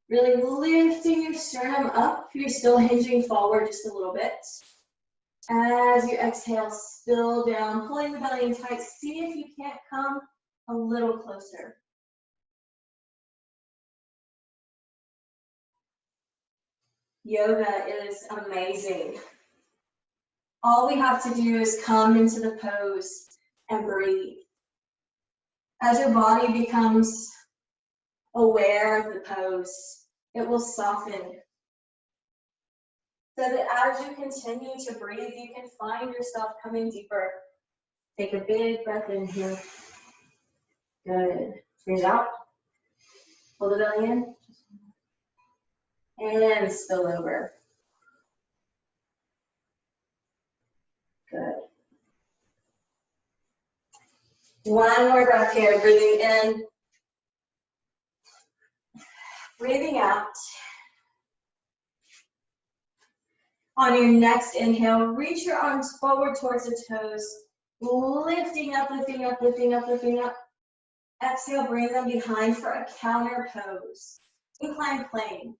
Really lifting your sternum up, you're still hinging forward just a little bit. As you exhale, spill down, pulling the belly in tight. See if you can't come a little closer. Yoga is amazing. All we have to do is come into the pose and breathe. As your body becomes aware of the pose, it will soften. So that as you continue to breathe, you can find yourself coming deeper. Take a big breath in here. Good. Breathe out. Pull the belly in. And spill over. Good. One more breath here. Breathing in. Breathing out. On your next inhale, reach your arms forward towards the toes, lifting up, lifting up, lifting up, lifting up. Exhale, bring them behind for a counter pose. Inclined plane.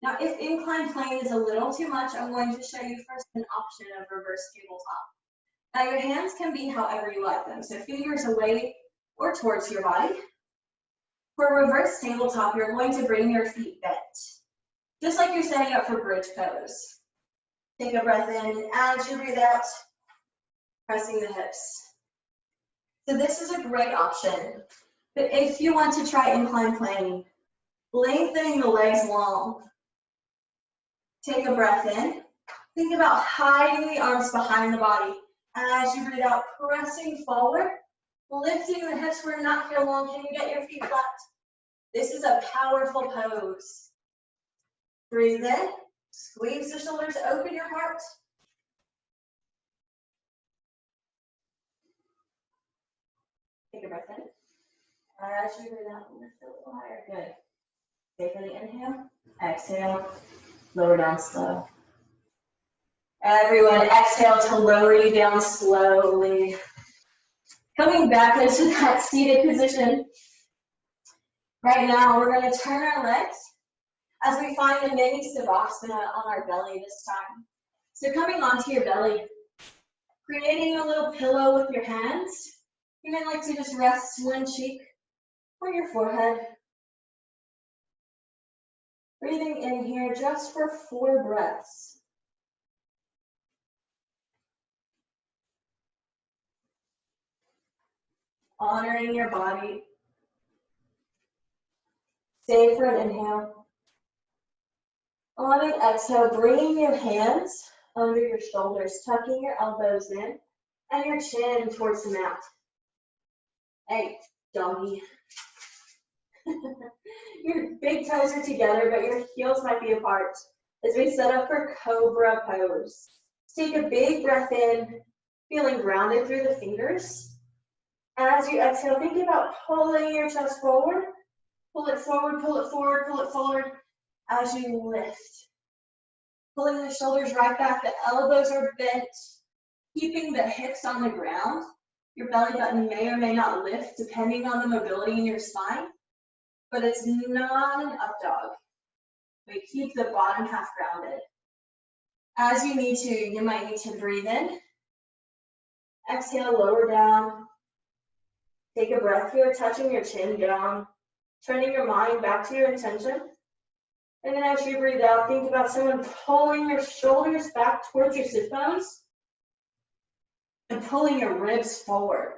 Now, if inclined plane is a little too much, I'm going to show you first an option of reverse tabletop. Now, your hands can be however you like them, so fingers away or towards your body. For reverse tabletop, you're going to bring your feet bent, just like you're setting up for bridge pose. Take a breath in, as you breathe out, pressing the hips. So this is a great option, but if you want to try incline plane, lengthening the legs long. Take a breath in. Think about hiding the arms behind the body. As you breathe out, pressing forward, lifting the hips. We're not here long. Can you get your feet flat? This is a powerful pose. Breathe in. Squeeze the shoulders, open your heart. Take a breath in. As you breathe out, lift a little higher. Good. Take an inhale. Exhale. Lower down slow. Everyone, exhale to lower you down slowly. Coming back into that seated position. Right now, we're going to turn our legs as we find a mini savasana on our belly this time. So coming onto your belly, creating a little pillow with your hands. You may like to just rest one cheek or your forehead. Breathing in here just for 4 breaths. Honoring your body. Stay for an inhale. On an exhale, bringing your hands under your shoulders, tucking your elbows in, and your chin towards the mat. Hey, doggy. Your big toes are together, but your heels might be apart as we set up for cobra pose. Take a big breath in, feeling grounded through the fingers. As you exhale, think about pulling your chest forward. Pull it forward, pull it forward, pull it forward as you lift. Pulling the shoulders right back, the elbows are bent, keeping the hips on the ground. Your belly button may or may not lift depending on the mobility in your spine, but it's not an up dog. We keep the bottom half grounded. As you need to, you might need to breathe in. Exhale, lower down. Take a breath here, touching your chin down, turning your mind back to your intention. And then as you breathe out, think about someone pulling your shoulders back towards your sit bones. and pulling your ribs forward.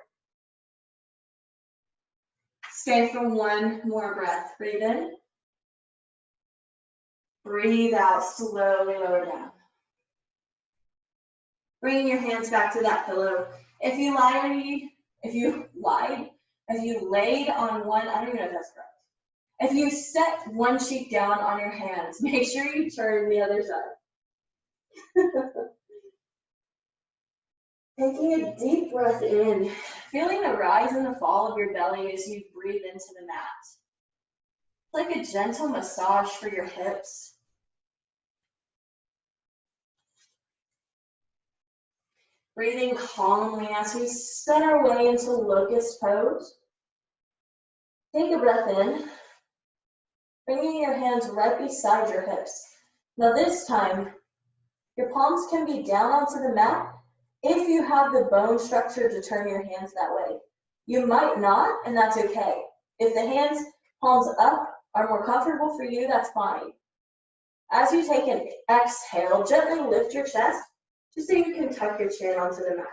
Stay for one more breath. Breathe in. Breathe out, slowly lower down. Bringing your hands back to that pillow. If you laid on one, I don't even know if that's correct. If you set one cheek down on your hands, make sure you turn the other side. Taking a deep breath in, feeling the rise and the fall of your belly as you breathe into the mat. It's like a gentle massage for your hips. Breathing calmly as we set our way into locust pose. Take a breath in, bringing your hands right beside your hips. Now this time, your palms can be down onto the mat if you have the bone structure to turn your hands that way. You might not, and that's okay. If the hands, palms up, are more comfortable for you, that's fine. As you take an exhale, gently lift your chest, just so you can tuck your chin onto the mat.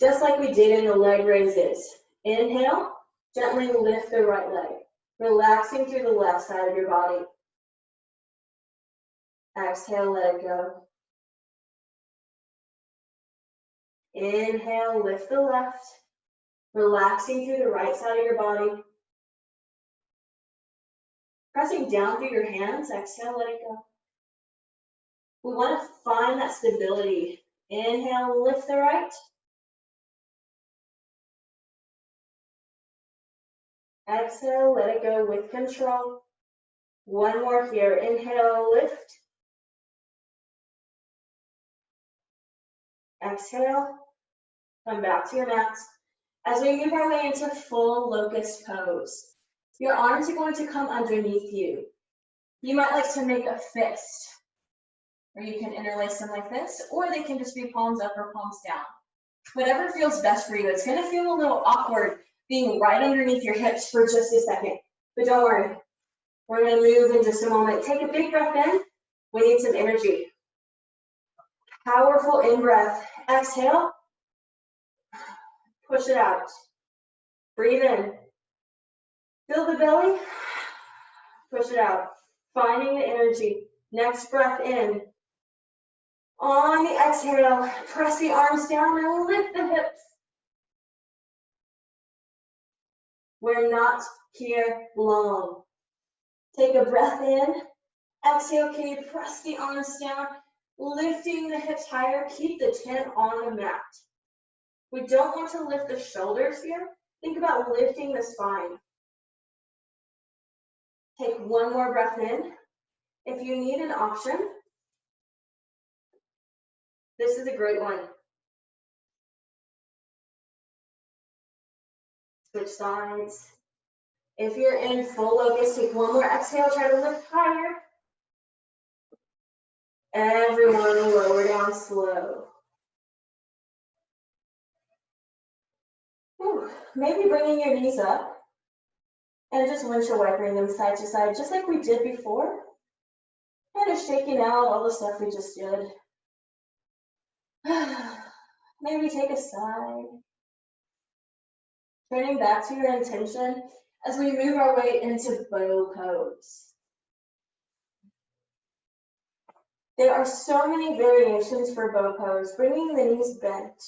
Just like we did in the leg raises. Inhale, gently lift the right leg, relaxing through the left side of your body. Exhale, let it go. Inhale, lift the left, relaxing through the right side of your body. Pressing down through your hands, exhale, let it go. We want to find that stability. Inhale, lift the right. Exhale, let it go with control. One more here. Inhale, lift. Exhale, come back to your mats. As we move our way into full locust pose, your arms are going to come underneath you. You might like to make a fist, or you can interlace them like this, or they can just be palms up or palms down. Whatever feels best for you. It's going to feel a little awkward being right underneath your hips for just a second, but don't worry. We're going to move in just a moment. Take a big breath in. We need some energy. Powerful in-breath. Exhale. Push it out. Breathe in. Fill the belly. Push it out. Finding the energy. Next breath in. On the exhale, press the arms down and lift the hips. We're not here long. Take a breath in. Exhale, can you press the arms down, lifting the hips higher, keep the chin on the mat. We don't want to lift the shoulders here. Think about lifting the spine. Take one more breath in. If you need an option, this is a great one. Switch sides. If you're in full locust, take one more exhale, try to lift higher. Everyone lower down slow. Whew. Maybe bringing your knees up and just windshield wipering them side to side, just like we did before. Kind of shaking out all the stuff we just did. Maybe take a sigh. Turning back to your intention as we move our way into bow pose. There are so many variations for bow pose, bringing the knees bent.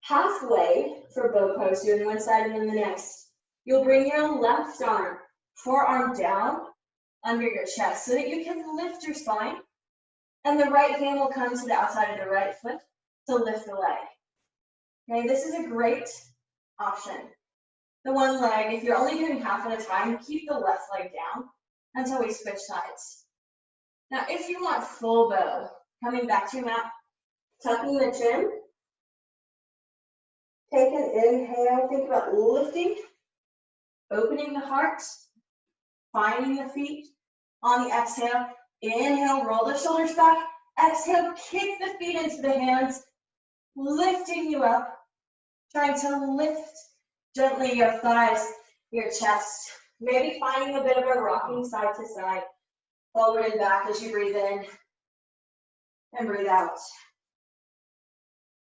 Halfway for bow pose, doing one side and then the next. You'll bring your left arm, forearm down under your chest so that you can lift your spine, and the right hand will come to the outside of the right foot to lift the leg. Okay, this is a great option. The one leg, if you're only doing half at a time, keep the left leg down until we switch sides. Now, if you want full bow, coming back to your mat, tucking the chin, take an inhale, think about lifting, opening the heart, finding the feet. On the exhale, inhale, roll the shoulders back. Exhale, kick the feet into the hands, lifting you up, trying to lift gently your thighs, your chest. Maybe finding a bit of a rocking side to side, forward and back as you breathe in and breathe out.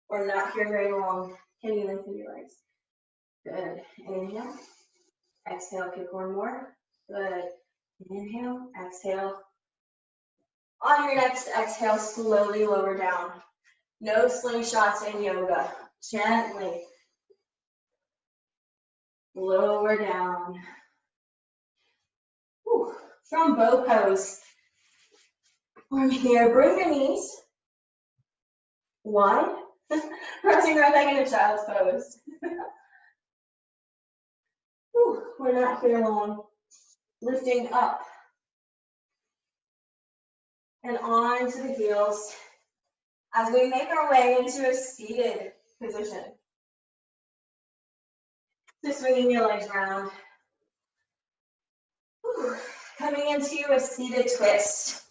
or not here very long. Can you lengthen your legs? Good. Inhale. Exhale, kick one more. Good. Inhale, exhale. On your next exhale, slowly lower down. No slingshots in yoga. Gently lower down. Whew. From bow pose. From here, bring the knees wide. Pressing right back into child's pose. Whew. We're not here long. Lifting up and on to the heels as we make our way into a seated position. So swinging your legs around. Whew. Coming into a seated twist.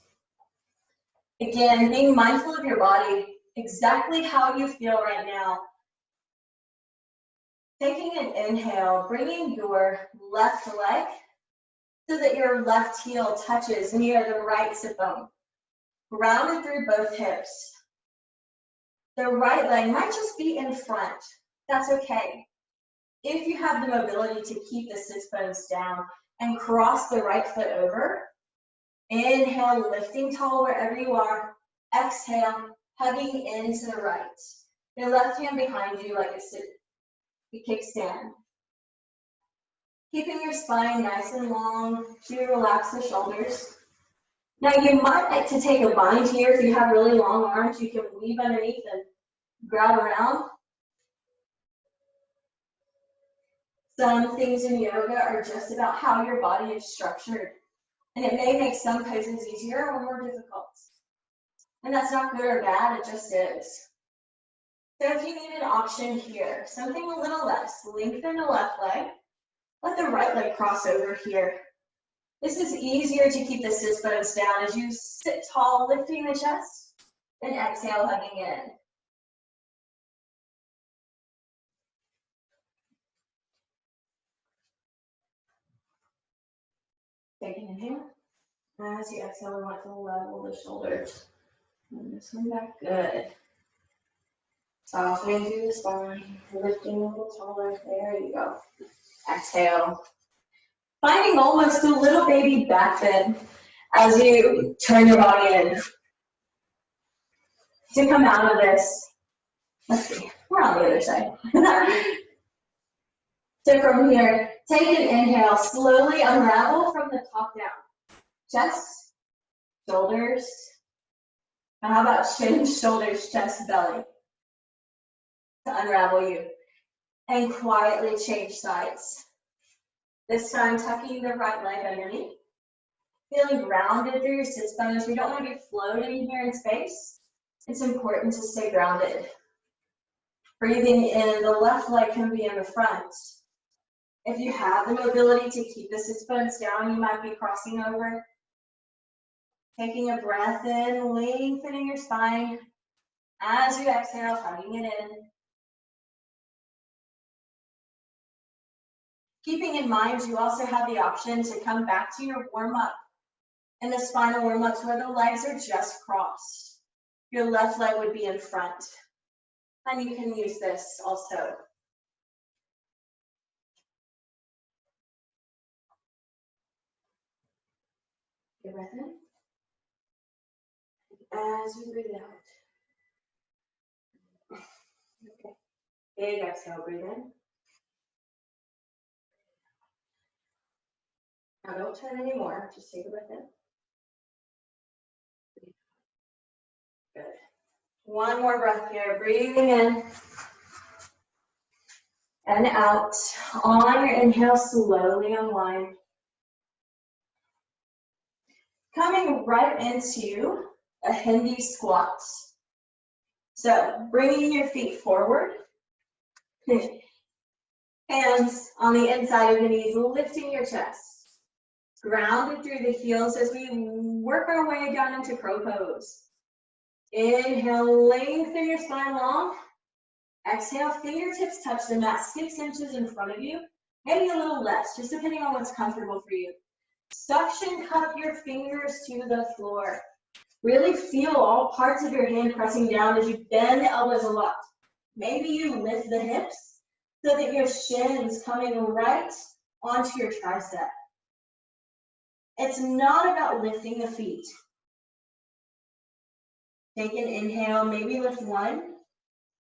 Again, being mindful of your body, exactly how you feel right now. Taking an inhale, bringing your left leg so that your left heel touches near the right sit bone. Rounded through both hips. The right leg might just be in front. That's okay. If you have the mobility to keep the sits bones down and cross the right foot over, inhale, lifting tall wherever you are. Exhale, hugging into the right. Your left hand behind you like a kickstand. Keeping your spine nice and long to relax the shoulders. Now you might like to take a bind here. If you have really long arms, you can weave underneath and grab around. Some things in yoga are just about how your body is structured. And it may make some poses easier or more difficult. And that's not good or bad, it just is. So if you need an option here, something a little less, lengthen the left leg, let the right leg cross over here. This is easier to keep the sits bones down as you sit tall, lifting the chest, and exhale, hugging in. Take an inhale. As you exhale, we want to level the shoulders. And this one back, good. Softening through the spine, lifting a little taller. There you go. Exhale. Finding almost a little baby back bend as you turn your body in. To come out of this, let's see, we're on the other side. So from here, take an inhale, slowly unravel from the top down. Chest, shoulders, and how about chin, shoulders, chest, belly? To unravel you. And quietly change sides. This time, tucking the right leg underneath. Feeling grounded through your sits bones. We don't want to be floating here in space. It's important to stay grounded. Breathing in, the left leg can be in the front. If you have the mobility to keep the sits bones down, you might be crossing over. Taking a breath in, lengthening your spine. As you exhale, hugging it in. Keeping in mind, you also have the option to come back to your warm-up. And the spinal warm-ups where the legs are just crossed. Your left leg would be in front. And you can use this also. Good breath in. As you breathe out. Okay. Big exhale, breathe in. Now don't turn anymore, just take a breath in. Good. One more breath here, breathing in and out. On your inhale, slowly unwind. Coming right into a Hindi squat. So bringing your feet forward. Hands on the inside of the knees, lifting your chest. Grounded through the heels as we work our way down into crow pose. Inhale, lengthen your spine long. Exhale, fingertips touch the mat 6 inches in front of you. Maybe a little less, just depending on what's comfortable for you. Suction cup your fingers to the floor. Really feel all parts of your hand pressing down as you bend the elbows a lot. Maybe you lift the hips so that your shin's coming right onto your tricep. It's not about lifting the feet. Take an inhale, maybe lift one,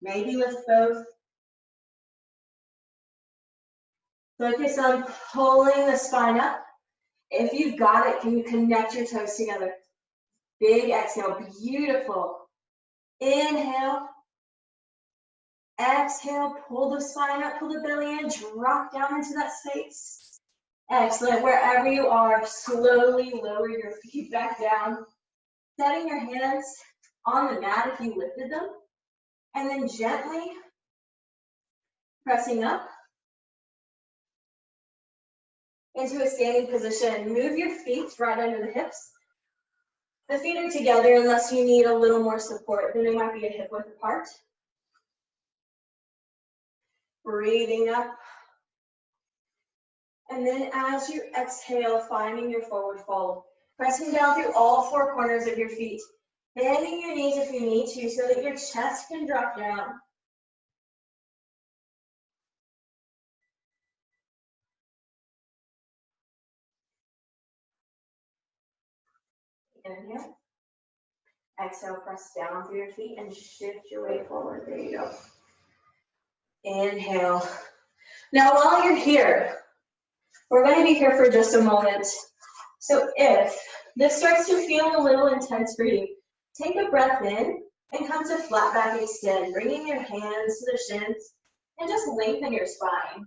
maybe lift both. Focus on pulling the spine up. If you've got it, can you connect your toes together? Big exhale, beautiful. Inhale. Exhale, pull the spine up, pull the belly in, drop down into that space. Excellent. Wherever you are, slowly lower your feet back down. Setting your hands on the mat if you lifted them. And then gently pressing up into a standing position. Move your feet right under the hips. The feet are together unless you need a little more support. Then they might be a hip width apart. Breathing up. And then as you exhale, finding your forward fold. Pressing down through all four corners of your feet. Bending your knees if you need to so that your chest can drop down. Inhale. Exhale, press down through your feet and shift your weight forward. There you go. Inhale. Now while you're here, we're going to be here for just a moment. So if this starts to feel a little intense for you, take a breath in and come to flat back extend, bringing your hands to the shins and just lengthen your spine.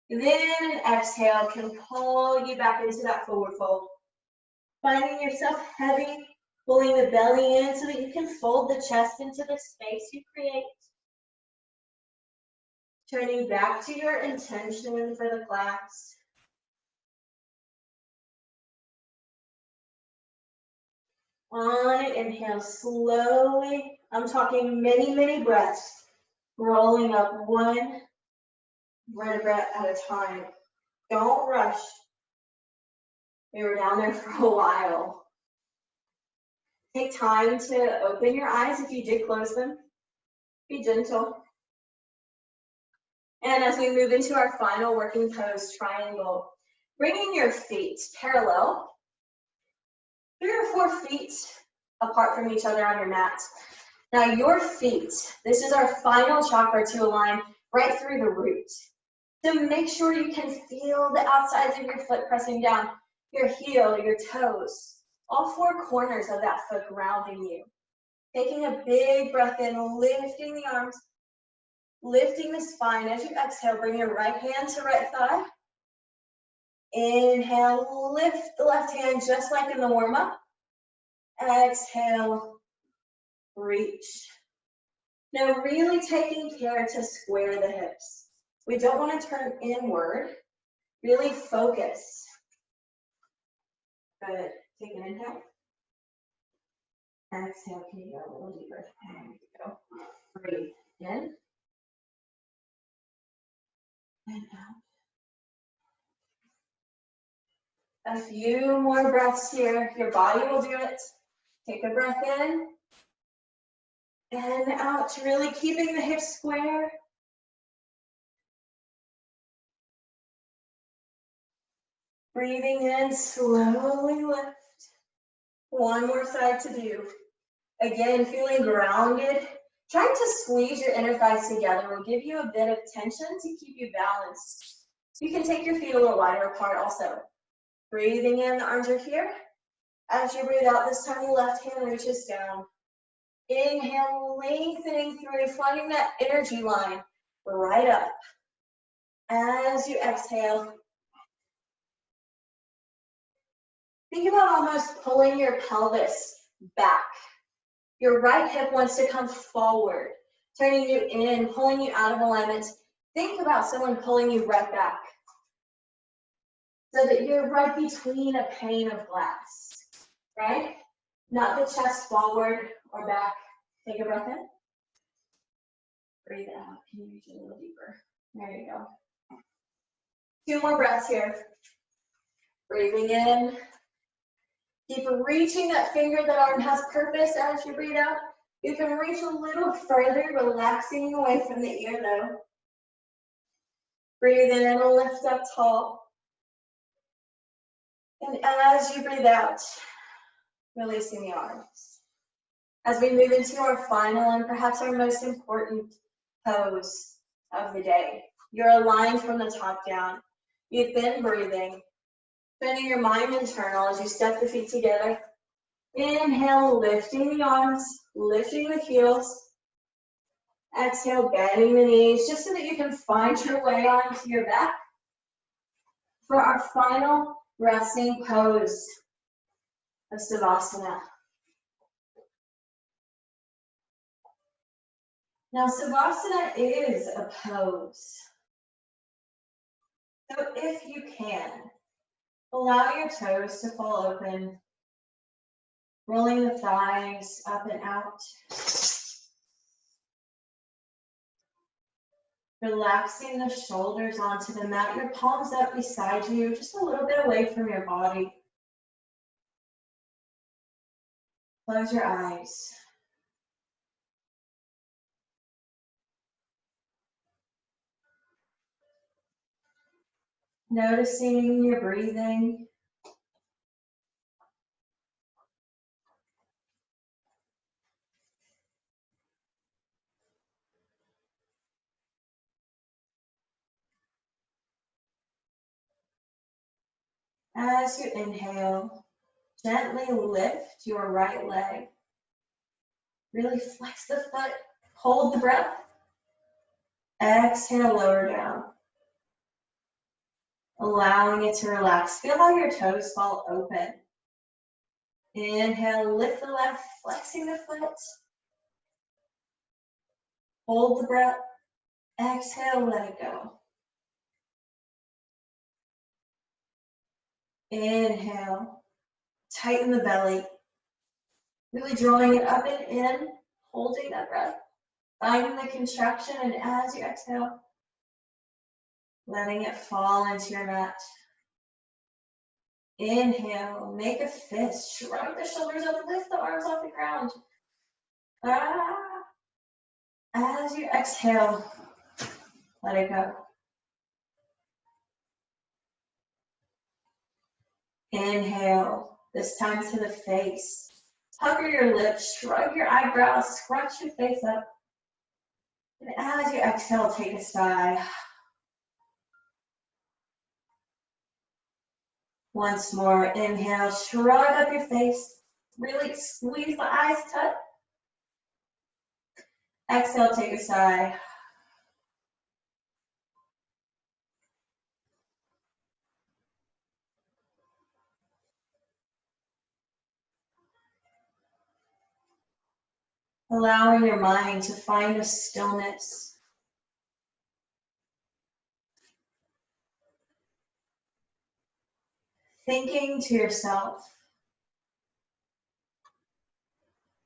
Then an exhale can pull you back into that forward fold. Finding yourself heavy, pulling the belly in so that you can fold the chest into the space you create. Turning back to your intention for the class. On an inhale, slowly, I'm talking many, many breaths, rolling up one vertebra at a time. Don't rush. We were down there for a while. Take time to open your eyes if you did close them. Be gentle. And as we move into our final working pose, triangle, bringing your feet parallel, 3 or 4 feet apart from each other on your mat. Now your feet, this is our final chakra to align right through the root. So make sure you can feel the outsides of your foot pressing down, your heel, your toes, all 4 corners of that foot grounding you. Taking a big breath in, lifting the arms, lifting the spine. As you exhale, bring your right hand to right thigh. Inhale, lift the left hand just like in the warm-up. Exhale, reach. Now really taking care to square the hips. We don't want to turn inward. Really focus. Good. Take an inhale. Exhale, can you go a little deeper? There you go. Breathe in. And out. A few more breaths here. Your body will do it. Take a breath in. And out. Really keeping the hips square. Breathing in, slowly lift. One more side to do. Again, feeling grounded. Trying to squeeze your inner thighs together will give you a bit of tension to keep you balanced. You can take your feet a little wider apart also. Breathing in, the arms are here. As you breathe out, this time the left hand reaches down. Inhale, lengthening through, finding that energy line right up. As you exhale, think about almost pulling your pelvis back. Your right hip wants to come forward, turning you in, pulling you out of alignment. Think about someone pulling you right back so that you're right between a pane of glass, right? Not the chest forward or back. Take a breath in. Breathe out. Can you reach a little deeper? There you go. 2 more breaths here. Breathing in. Keep reaching that finger, that arm has purpose as you breathe out. You can reach a little further, relaxing away from the ear though. Breathe in and lift up tall. And as you breathe out, releasing the arms. As we move into our final and perhaps our most important pose of the day. You're aligned from the top down. You've been breathing, spinning your mind internal as you step the feet together. Inhale, lifting the arms, lifting the heels. Exhale, bending the knees, just so that you can find your way onto your back for our final resting pose of Savasana. Now, Savasana is a pose. So if you can, allow your toes to fall open, rolling the thighs up and out. Relaxing the shoulders onto the mat, your palms up beside you, just a little bit away from your body. Close your eyes. Noticing your breathing. As you inhale, gently lift your right leg. Really flex the foot, hold the breath. Exhale, lower down. Allowing it to relax. Feel how your toes fall open. Inhale, lift the left, flexing the foot. Hold the breath. Exhale, let it go. Inhale, tighten the belly. Really drawing it up and in, holding that breath. Finding the contraction, and as you exhale, letting it fall into your mat. Inhale, make a fist, shrug the shoulders up, lift the arms off the ground. As you exhale, let it go. Inhale, this time to the face. Pucker your lips, shrug your eyebrows, scrunch your face up. And as you exhale, take a sigh. Once more, inhale, shrug up your face. Really squeeze the eyes tight. Exhale, take a sigh. Allowing your mind to find a stillness. Thinking to yourself,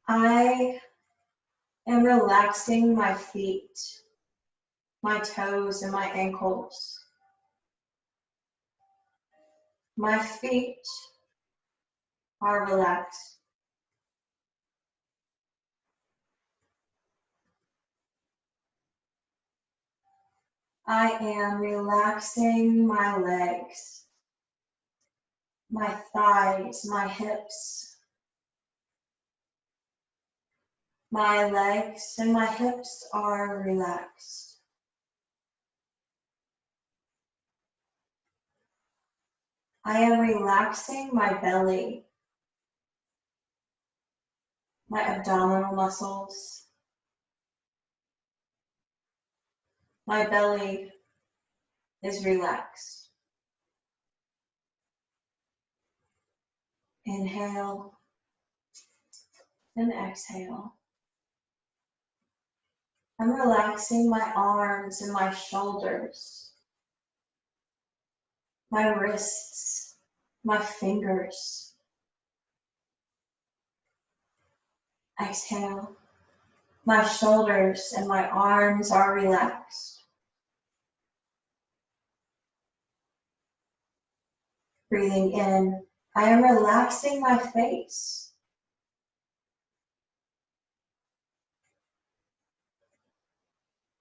I am relaxing my feet, my toes, and my ankles. My feet are relaxed. I am relaxing my legs, my thighs, my hips. My legs and my hips are relaxed. I am relaxing my belly, my abdominal muscles. My belly is relaxed. Inhale and exhale. I'm relaxing my arms and my shoulders, my wrists, my fingers. Exhale. My shoulders and my arms are relaxed. Breathing in, I am relaxing my face.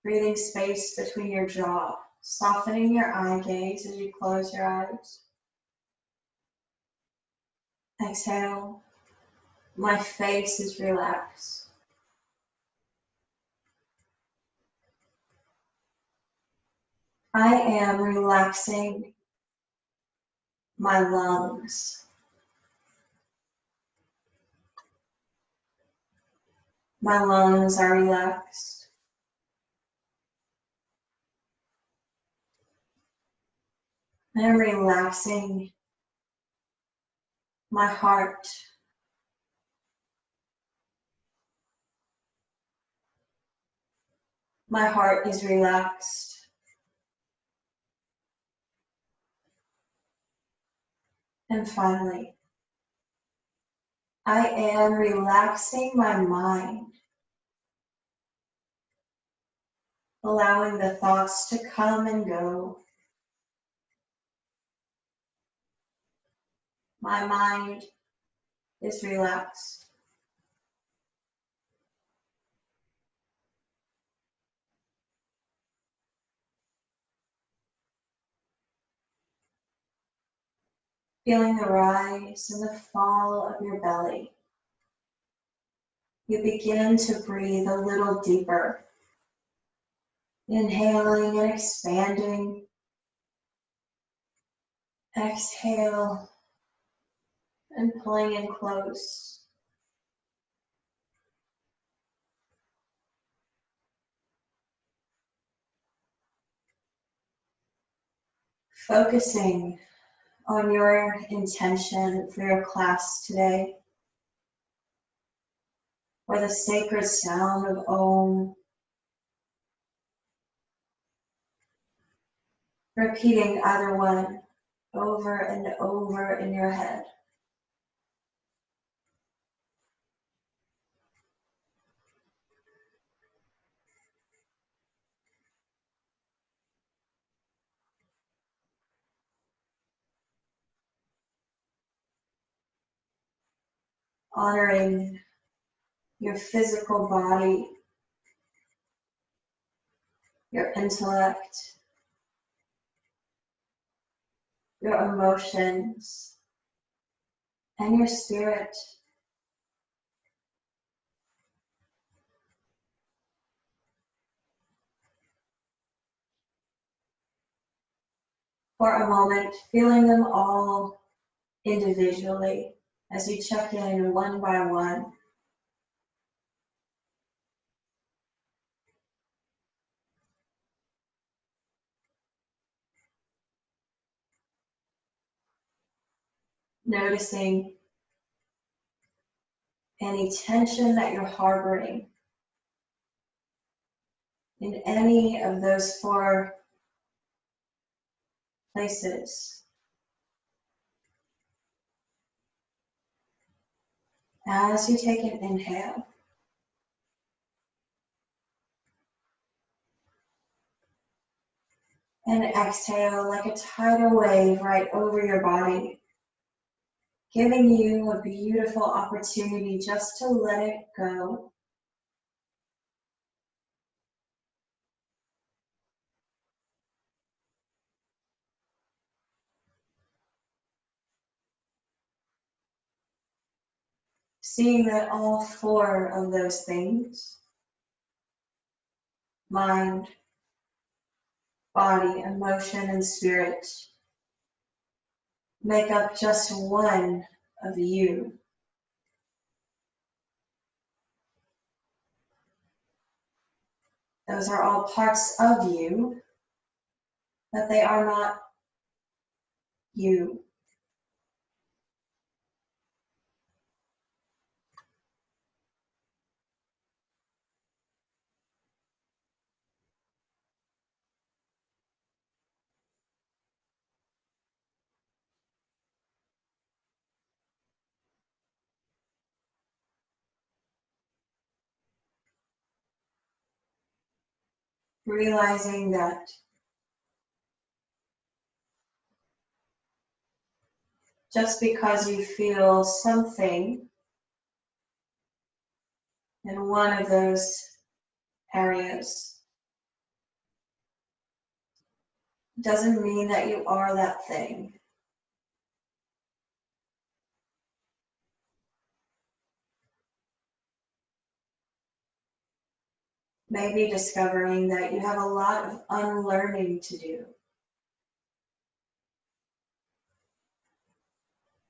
Breathing space between your jaw, softening your eye gaze as you close your eyes. Exhale. My face is relaxed. I am relaxing my lungs. My lungs are relaxed. I am relaxing my heart. My heart is relaxed. And finally, I am relaxing my mind, allowing the thoughts to come and go. My mind is relaxed. Feeling the rise and the fall of your belly. You begin to breathe a little deeper, inhaling and expanding. Exhale and pulling in close. Focusing on your intention for your class today, or the sacred sound of Om. Repeating either one over and over in your head. Honoring your physical body, your intellect, your emotions, and your spirit. For a moment, feeling them all individually as you check in one by one. Noticing any tension that you're harboring in any of those four places. As you take an inhale, and exhale like a tidal wave right over your body, giving you a beautiful opportunity just to let it go. Seeing that all four of those things, mind, body, emotion, and spirit, make up just one of you. Those are all parts of you, but they are not you. Realizing that just because you feel something in one of those areas doesn't mean that you are that thing. Maybe discovering that you have a lot of unlearning to do.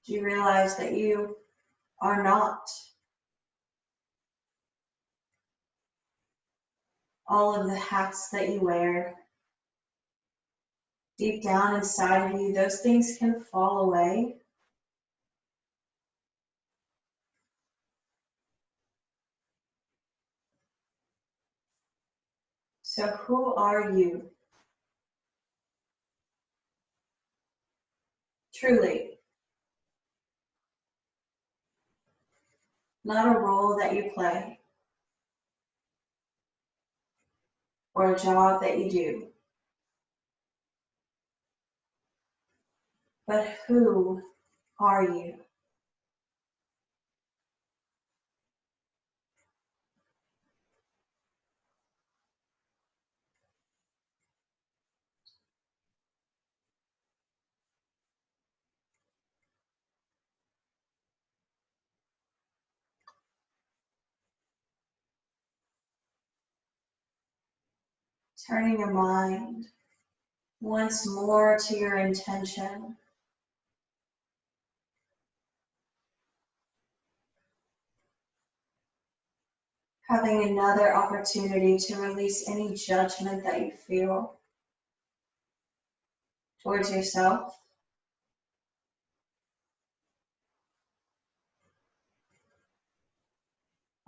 Do you realize that you are not all of the hats that you wear? Deep down inside of you, those things can fall away. So who are you? Truly. Not a role that you play or a job that you do, but who are you? Turning your mind once more to your intention. Having another opportunity to release any judgment that you feel towards yourself.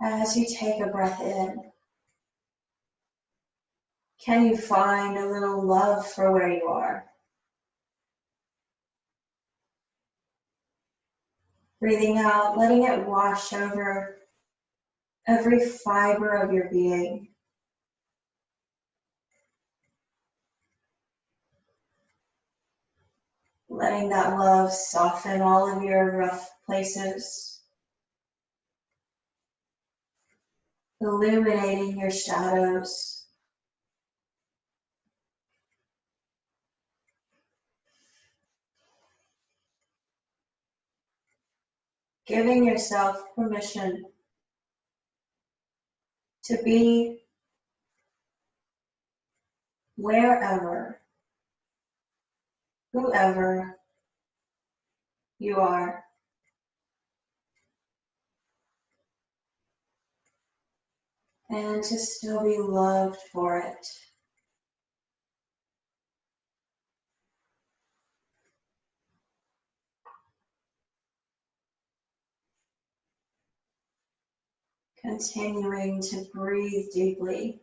As you take a breath in, can you find a little love for where you are? Breathing out, letting it wash over every fiber of your being. Letting that love soften all of your rough places. Illuminating your shadows. Giving yourself permission to be wherever, whoever you are. And to still be loved for it. Continuing to breathe deeply.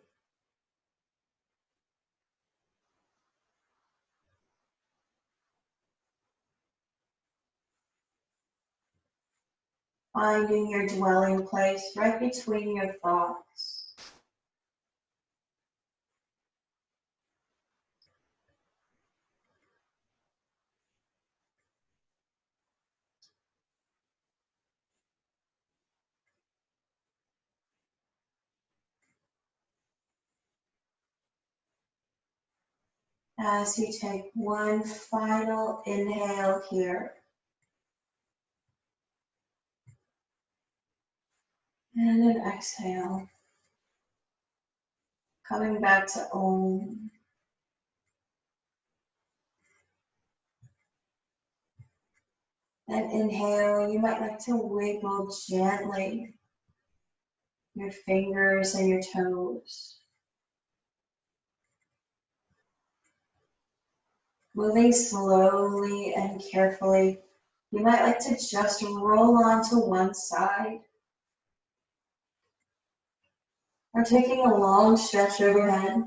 Finding your dwelling place right between your thoughts. As you take one final inhale here. And an exhale. Coming back to Om. And inhale, you might like to wiggle gently your fingers and your toes. Moving slowly and carefully, you might like to just roll onto one side. Or taking a long stretch overhead.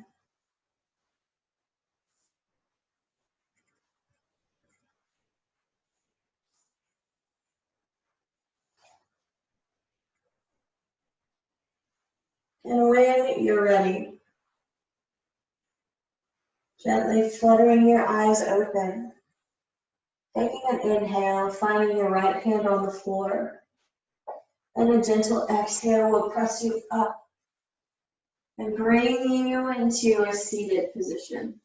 And when you're ready, gently fluttering your eyes open. Taking an inhale, finding your right hand on the floor. And a gentle exhale will press you up and bring you into a seated position.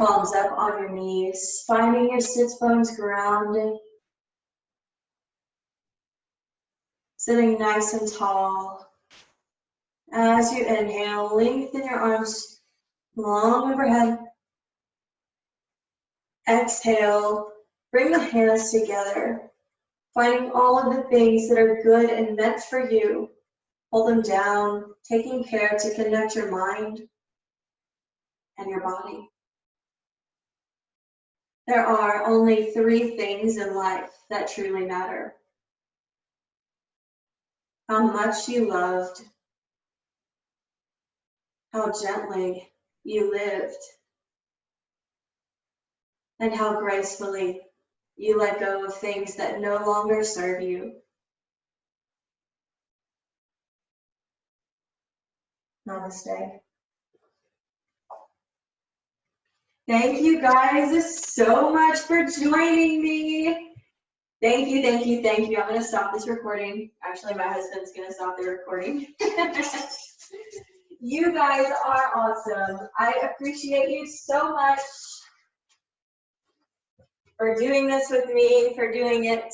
Palms up on your knees, finding your sits bones grounded. Sitting nice and tall. As you inhale, lengthen your arms long overhead. Exhale, bring the hands together, finding all of the things that are good and meant for you. Hold them down, taking care to connect your mind and your body. There are only 3 things in life that truly matter. How much you loved, how gently you lived, and how gracefully you let go of things that no longer serve you. Namaste. Thank you guys so much for joining me. Thank you, thank you, thank you. I'm going to stop this recording. Actually, my husband's going to stop the recording. You guys are awesome. I appreciate you so much for doing this with me, for doing it